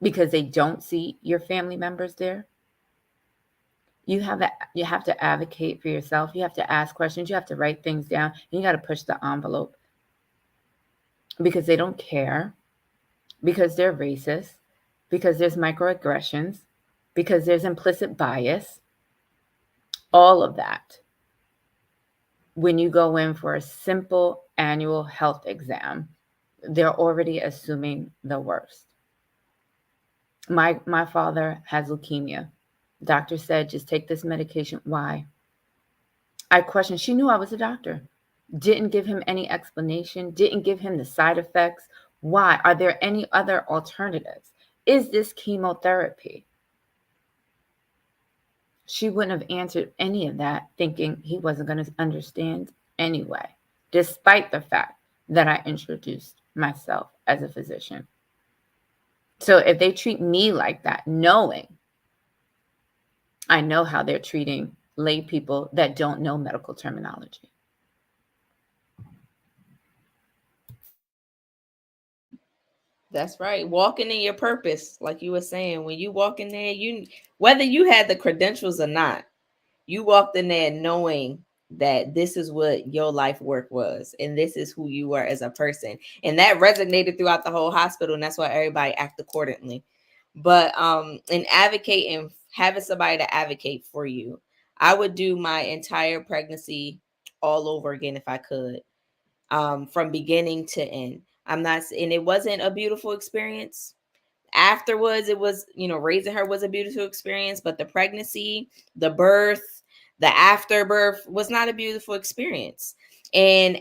because they don't see your family members there. You have to advocate for yourself. You have to ask questions. You have to write things down. And you got to push the envelope because they don't care, because they're racist, because there's microaggressions, because there's implicit bias, all of that. When you go in for a simple annual health exam, they're already assuming the worst. My father has leukemia. Doctor said, just take this medication. Why? I questioned. She knew I was a doctor. Didn't give him any explanation. Didn't give him the side effects. Why? Are there any other alternatives? Is this chemotherapy? She wouldn't have answered any of that, thinking he wasn't going to understand anyway, despite the fact that I introduced myself as a physician. So if they treat me like that, knowing I know how they're treating lay people that don't know medical terminology. That's right. Walking in your purpose, like you were saying, when you walk in there, whether you had the credentials or not, you walked in there knowing that this is what your life work was and this is who you were as a person. And that resonated throughout the whole hospital. And that's why everybody act accordingly. But in advocating, having somebody to advocate for you, I would do my entire pregnancy all over again if I could, from beginning to end. And it wasn't a beautiful experience. Afterwards, it was, raising her was a beautiful experience, but the pregnancy, the birth, the afterbirth was not a beautiful experience. And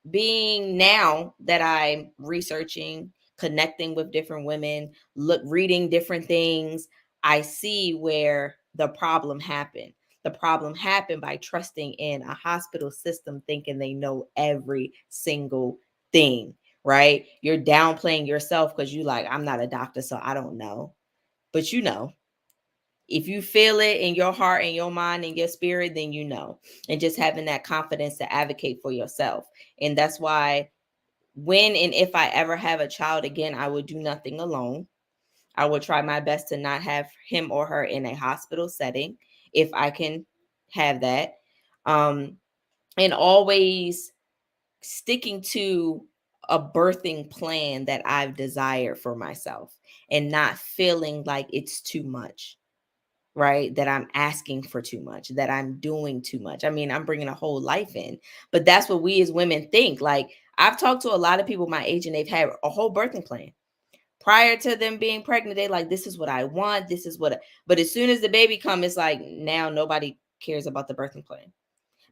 being now that I'm researching, connecting with different women, reading different things, I see where the problem happened. The problem happened by trusting in a hospital system, thinking they know every single thing, right? You're downplaying yourself because you like, I'm not a doctor, so I don't know. But if you feel it in your heart and your mind and your spirit, then and just having that confidence to advocate for yourself. And that's why when and if I ever have a child again, I would do nothing alone. I will try my best to not have him or her in a hospital setting if I can have that. And always sticking to a birthing plan that I've desired for myself and not feeling like it's too much, right? That I'm asking for too much, that I'm doing too much. I mean, I'm bringing a whole life in, but that's what we as women think. Like, I've talked to a lot of people my age and they've had a whole birthing plan. Prior to them being pregnant, they like, this is what I want. But as soon as the baby comes, it's like, now nobody cares about the birthing plan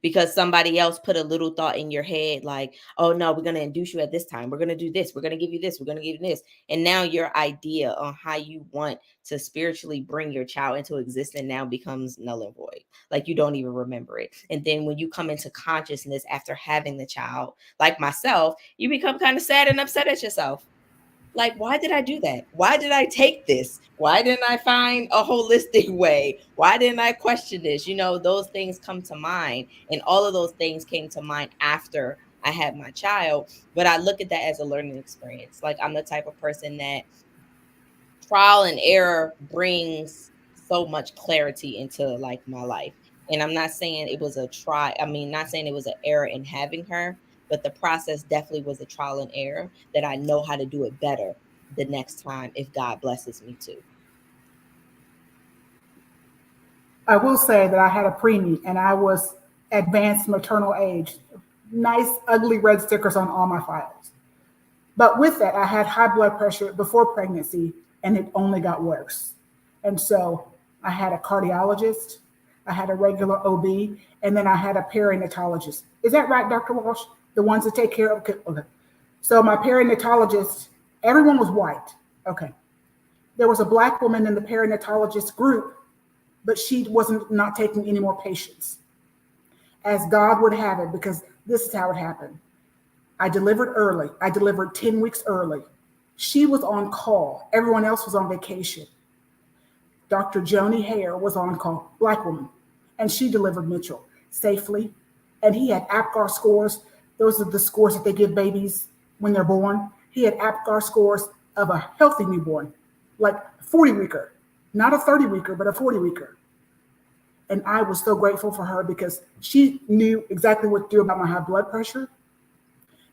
because somebody else put a little thought in your head like, oh no, we're going to induce you at this time. We're going to do this. We're going to give you this. We're going to give you this. And now your idea on how you want to spiritually bring your child into existence now becomes null and void. Like you don't even remember it. And then when you come into consciousness after having the child, like myself, you become kind of sad and upset at yourself. Like, why did I do that? Why did I take this? Why didn't I find a holistic way? Why didn't I question this? Those things come to mind. And all of those things came to mind after I had my child. But I look at that as a learning experience. Like, I'm the type of person that trial and error brings so much clarity into like my life. And I'm not saying it was not saying it was an error in having her, but the process definitely was a trial and error that I know how to do it better the next time if God blesses me to. I will say that I had a preemie and I was advanced maternal age. Nice, ugly red stickers on all my files. But with that, I had high blood pressure before pregnancy and it only got worse. And so I had a cardiologist, I had a regular OB, and then I had a perinatologist. Is that right, Dr. Walsh? The ones that take care of, okay. So my perinatologist, everyone was white. Okay. There was a Black woman in the perinatologist group, but she wasn't not taking any more patients. As God would have it, because this is how it happened. I delivered early. I delivered 10 weeks early. She was on call. Everyone else was on vacation. Dr. Joni Hare was on call, Black woman, and she delivered Mitchell safely. And he had APGAR scores. Those are the scores that they give babies when they're born. He had APGAR scores of a healthy newborn, like 40-weeker, not a 30-weeker, but a 40-weeker. And I was so grateful for her because she knew exactly what to do about my high blood pressure,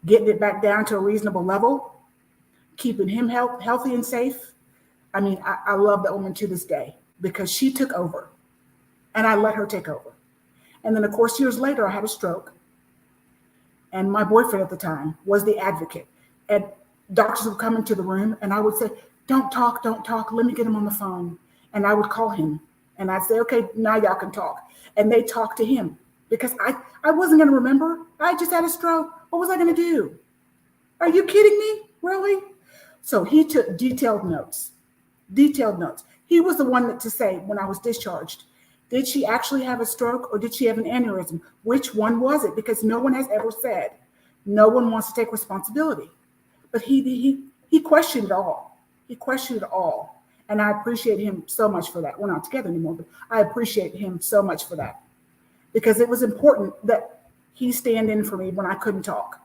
getting it back down to a reasonable level, keeping him healthy and safe. I mean, I love that woman to this day because she took over and I let her take over. And then, of course, years later, I had a stroke. And my boyfriend at the time was the advocate. And doctors would come into the room and I would say, don't talk. Let me get him on the phone. And I would call him and I'd say, okay, now y'all can talk. And they talked to him because I wasn't going to remember. I just had a stroke. What was I going to do? Are you kidding me? Really? So he took detailed notes. He was the one to say when I was discharged, did she actually have a stroke or did she have an aneurysm? Which one was it? Because no one has ever said. No one wants to take responsibility. But he questioned it all. He questioned it all. And I appreciate him so much for that. We're not together anymore, but I appreciate him so much for that. Because it was important that he stand in for me when I couldn't talk.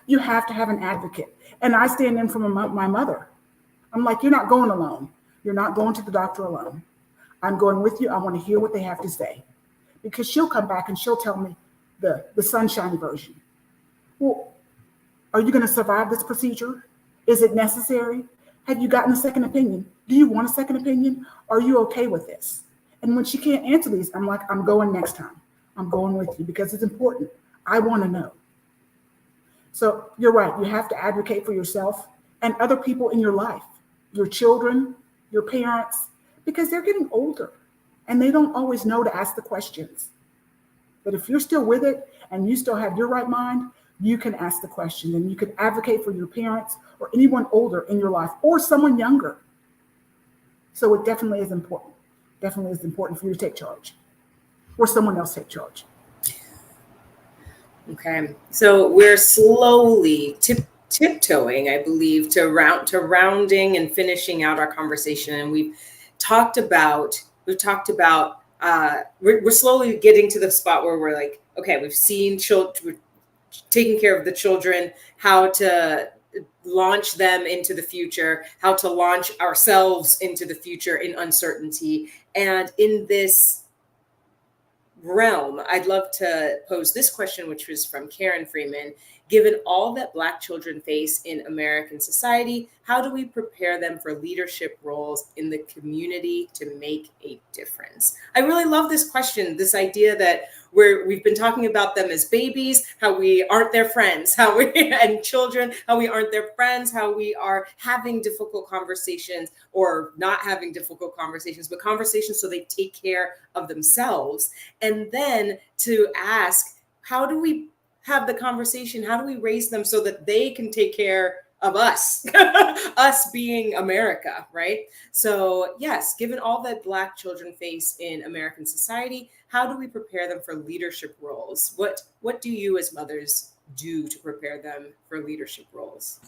You have to have an advocate. And I stand in for my mother. I'm like, you're not going alone. You're not going to the doctor alone. I'm going with you. I want to hear what they have to say. Because she'll come back and she'll tell me the sunshine version. Well, are you going to survive this procedure? Is it necessary? Have you gotten a second opinion? Do you want a second opinion? Are you okay with this? And when she can't answer these, I'm like, I'm going next time. I'm going with you because it's important. I want to know. So you're right. You have to advocate for yourself and other people in your life, your children, your parents, because they're getting older and they don't always know to ask the questions. But if you're still with it and you still have your right mind, you can ask the question and you can advocate for your parents or anyone older in your life or someone younger. So it definitely is important. Definitely is important for you to take charge or someone else take charge. Okay, so we're slowly tiptoeing, I believe, to rounding and finishing out our conversation, and we've talked about we're slowly getting to the spot where we're like, okay, we've seen children, we're taking care of the children, how to launch them into the future, how to launch ourselves into the future in uncertainty, and in this realm, I'd love to pose this question, which was from Karen Freeman. Given all that Black children face in American society, how do we prepare them for leadership roles in the community to make a difference? I really love this question, this idea that we've been talking about them as babies, how we aren't their friends, how we and children, how we aren't their friends, how we are having difficult conversations or not having difficult conversations, but conversations so they take care of themselves. And then to ask, how do we have the conversation? How do we raise them so that they can take care of us, us being America, right? So yes, given all that Black children face in American society, how do we prepare them for leadership roles? What do you as mothers do to prepare them for leadership roles?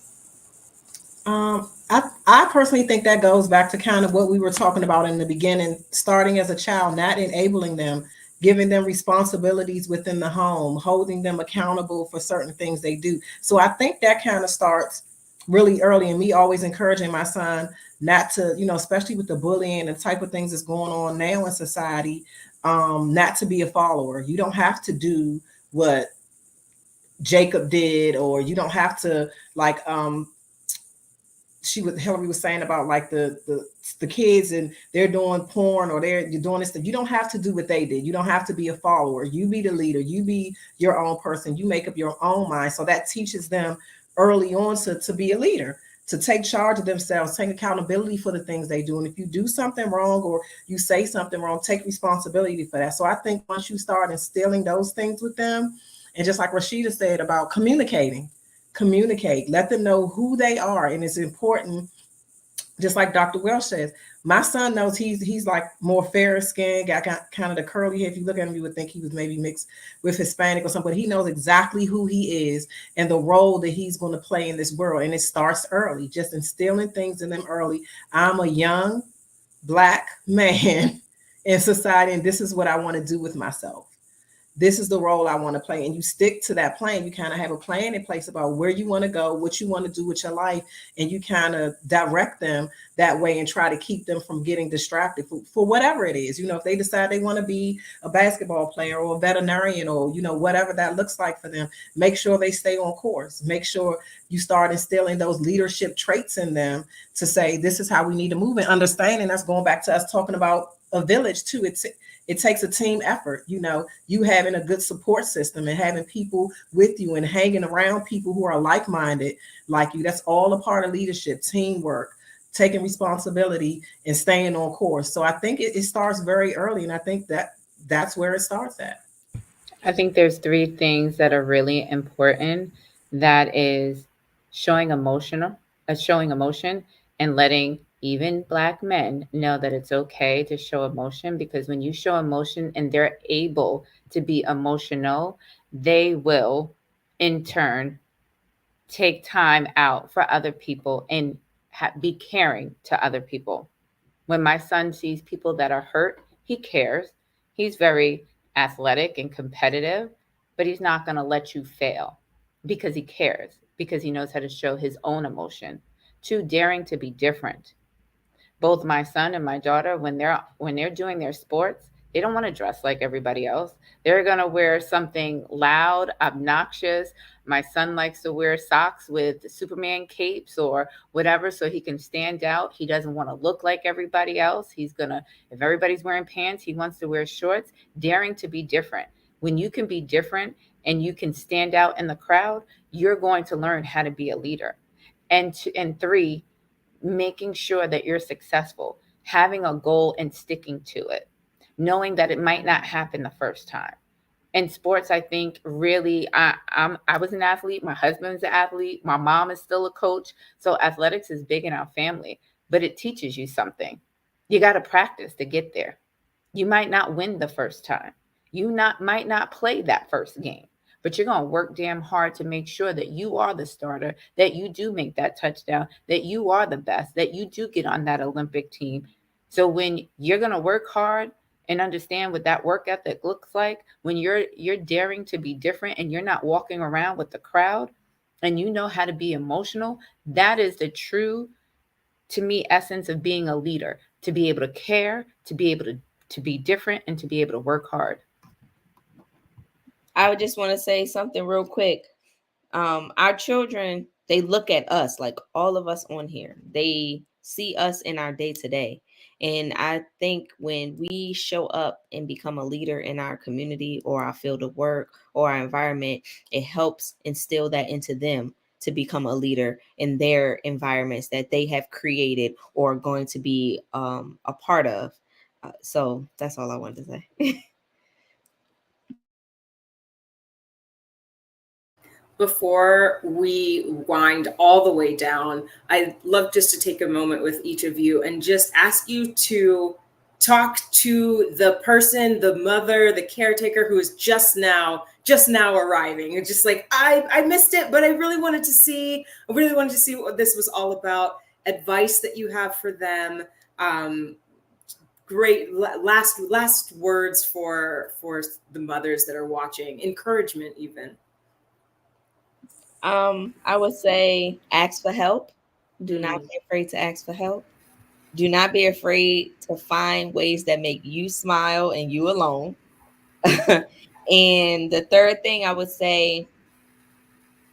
I personally think that goes back to kind of what we were talking about in the beginning, starting as a child, not enabling them, giving them responsibilities within the home, holding them accountable for certain things they do. So I think that kind of starts really early, and me always encouraging my son not to, especially with the bullying and the type of things that's going on now in society, not to be a follower. You don't have to do what Jacob did, or you don't have to like Hillary was saying about like the kids and they're doing porn or you're doing this stuff. You don't have to do what they did. You don't have to be a follower. You be the leader. You be your own person. You make up your own mind. So that teaches them early on to be a leader, to take charge of themselves, take accountability for the things they do. And if you do something wrong or you say something wrong, take responsibility for that. So I think once you start instilling those things with them, and just like Rashida said about communicate, let them know who they are. And it's important, just like Dr. Welsh says, my son knows he's like more fair skinned, got kind of the curly hair. If you look at him, you would think he was maybe mixed with Hispanic or something, but he knows exactly who he is and the role that he's going to play in this world. And it starts early, just instilling things in them early. I'm a young Black man in society, and this is what I want to do with myself. This is the role I want to play. And you stick to that plan. You kind of have a plan in place about where you want to go, what you want to do with your life. And you kind of direct them that way and try to keep them from getting distracted for whatever it is. If they decide they want to be a basketball player or a veterinarian or, whatever that looks like for them, make sure they stay on course. Make sure you start instilling those leadership traits in them to say, this is how we need to move, and understanding that's going back to us talking about a village too. It takes a team effort, you having a good support system and having people with you and hanging around people who are like-minded like you. That's all a part of leadership, teamwork, taking responsibility and staying on course. So I think it starts very early, and I think that's where it starts at. I think there's three things that are really important. That is showing emotion and letting even Black men know that it's okay to show emotion, because when you show emotion and they're able to be emotional, they will in turn take time out for other people and be caring to other people. When my son sees people that are hurt, he cares. He's very athletic and competitive, but he's not going to let you fail because he cares, because he knows how to show his own emotion. Two, daring to be different. Both my son and my daughter, when they're doing their sports, they don't want to dress like everybody else. They're going to wear something loud, obnoxious. My son likes to wear socks with Superman capes or whatever so he can stand out. He doesn't want to look like everybody else. If everybody's wearing pants, he wants to wear shorts. Daring to be different. When you can be different and you can stand out in the crowd, you're going to learn how to be a leader. And three, making sure that you're successful, having a goal and sticking to it, knowing that it might not happen the first time. In sports, I think really, I was an athlete. My husband's an athlete. My mom is still a coach. So athletics is big in our family, but it teaches you something. You got to practice to get there. You might not win the first time. Might not play that first game, but you're going to work damn hard to make sure that you are the starter, that you do make that touchdown, that you are the best, that you do get on that Olympic team. So when you're going to work hard and understand what that work ethic looks like, when you're daring to be different and you're not walking around with the crowd and you know how to be emotional, that is the true, to me, essence of being a leader, to be able to care, to be able to be different, and to be able to work hard. I would just want to say something real quick. Our children, they look at us, like all of us on here. They see us in our day to day. And I think when we show up and become a leader in our community or our field of work or our environment, it helps instill that into them to become a leader in their environments that they have created or are going to be a part of. So that's all I wanted to say. Before we wind all the way down, I'd love just to take a moment with each of you and just ask you to talk to the person, the mother, the caretaker who is just now arriving. And just like, I missed it, but I really wanted to see what this was all about. Advice that you have for them. Great last words for the mothers that are watching. Encouragement even. I would say ask for help. Do not be afraid to ask for help. Do not be afraid to find ways that make you smile and you alone. And the third thing I would say,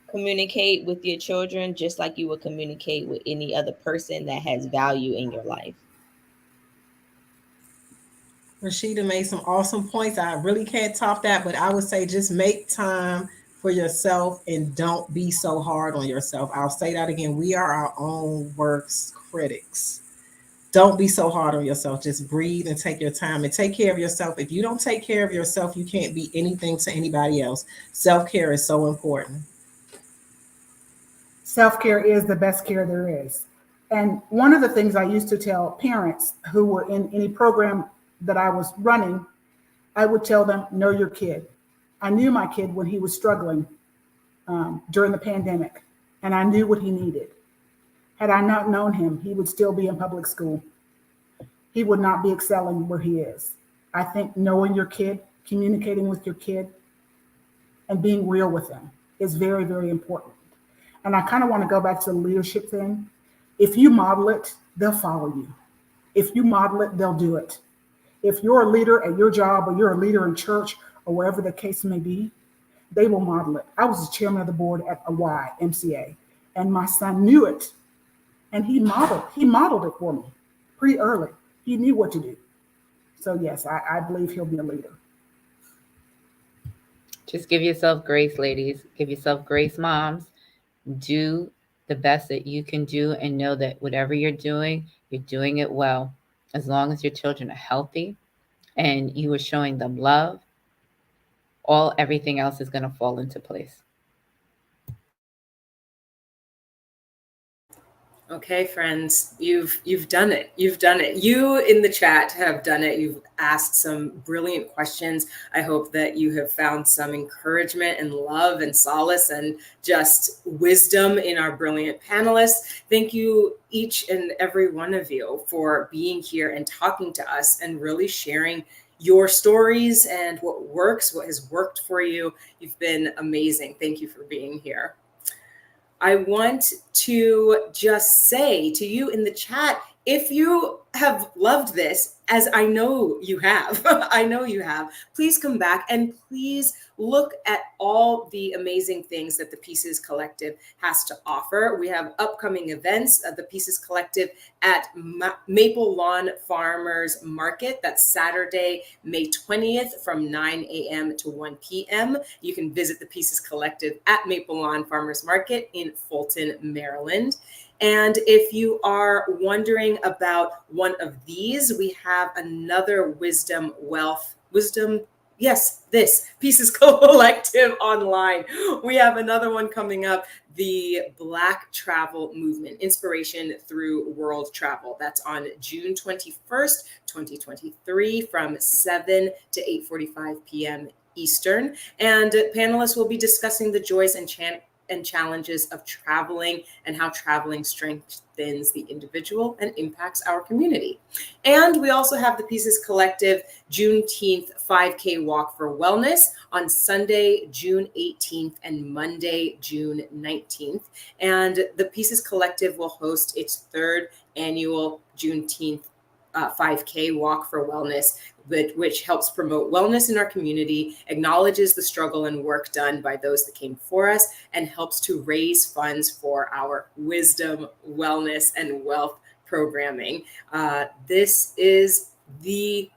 communicate with your children just like you would communicate with any other person that has value in your life. Rashida made some awesome points. I really can't top that, but I would say just make time for yourself and don't be so hard on yourself. I'll say that again. We are our own worst critics. Don't be so hard on yourself. Just breathe and take your time and take care of yourself. If you don't take care of yourself, you can't be anything to anybody else. Self-care is so important. Self-care is the best care there is. And one of the things I used to tell parents who were in any program that I was running, I would tell them, know your kid. I knew my kid when he was struggling during the pandemic, and I knew what he needed. Had I not known him, he would still be in public school. He would not be excelling where he is. I think knowing your kid, communicating with your kid, and being real with them is very, very important. And I kind of want to go back to the leadership thing. If you model it, they'll follow you. If you model it, they'll do it. If you're a leader at your job or you're a leader in church or wherever the case may be, they will model it. I was the chairman of the board at a YMCA, and my son knew it, and he modeled it for me pretty early. He knew what to do. So yes, I believe he'll be a leader. Just give yourself grace, ladies. Give yourself grace, moms. Do the best that you can do and know that whatever you're doing it well. As long as your children are healthy and you are showing them love, everything else is going to fall into place. Okay, friends, you've done it. You've done it. You in the chat have done it. You've asked some brilliant questions. I hope that you have found some encouragement and love and solace and just wisdom in our brilliant panelists. Thank you, each and every one of you, for being here and talking to us and really sharing your stories and what works, what has worked for you. You've been amazing. Thank you for being here. I want to just say to you in the chat, If you have loved this, as I know you have, I know you have, please come back and please look at all the amazing things that the Pieces Collective has to offer. We have upcoming events of the Pieces Collective at Maple Lawn Farmers Market. That's Saturday, May 20th from 9 a.m. to 1 p.m. You can visit the Pieces Collective at Maple Lawn Farmers Market in Fulton, Maryland. And if you are wondering about one of these, we have another wisdom, this Pieces Collective online. We have another one coming up, the Black Travel Movement, Inspiration Through World Travel. That's on June 21st, 2023 from 7 to 8:45 p.m. Eastern. And panelists will be discussing the joys and challenges of traveling and how traveling strengthens the individual and impacts our community. And we also have the Pieces Collective Juneteenth 5K Walk for Wellness on Sunday, June 18th and Monday, June 19th. And the Pieces Collective will host its third annual Juneteenth 5K Walk for Wellness, which helps promote wellness in our community, acknowledges the struggle and work done by those that came before us, and helps to raise funds for our wisdom, wellness, and wealth programming. This is the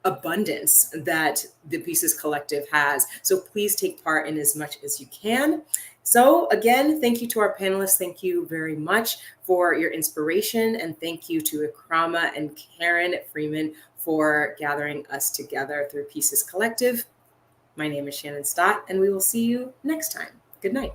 abundance that the Pieces Collective has. So please take part in as much as you can. So again, thank you to our panelists. Thank you very much for your inspiration. And thank you to Ikrama and Karen Freeman for gathering us together through Pieces Collective. My name is Shannon Stott, and we will see you next time. Good night.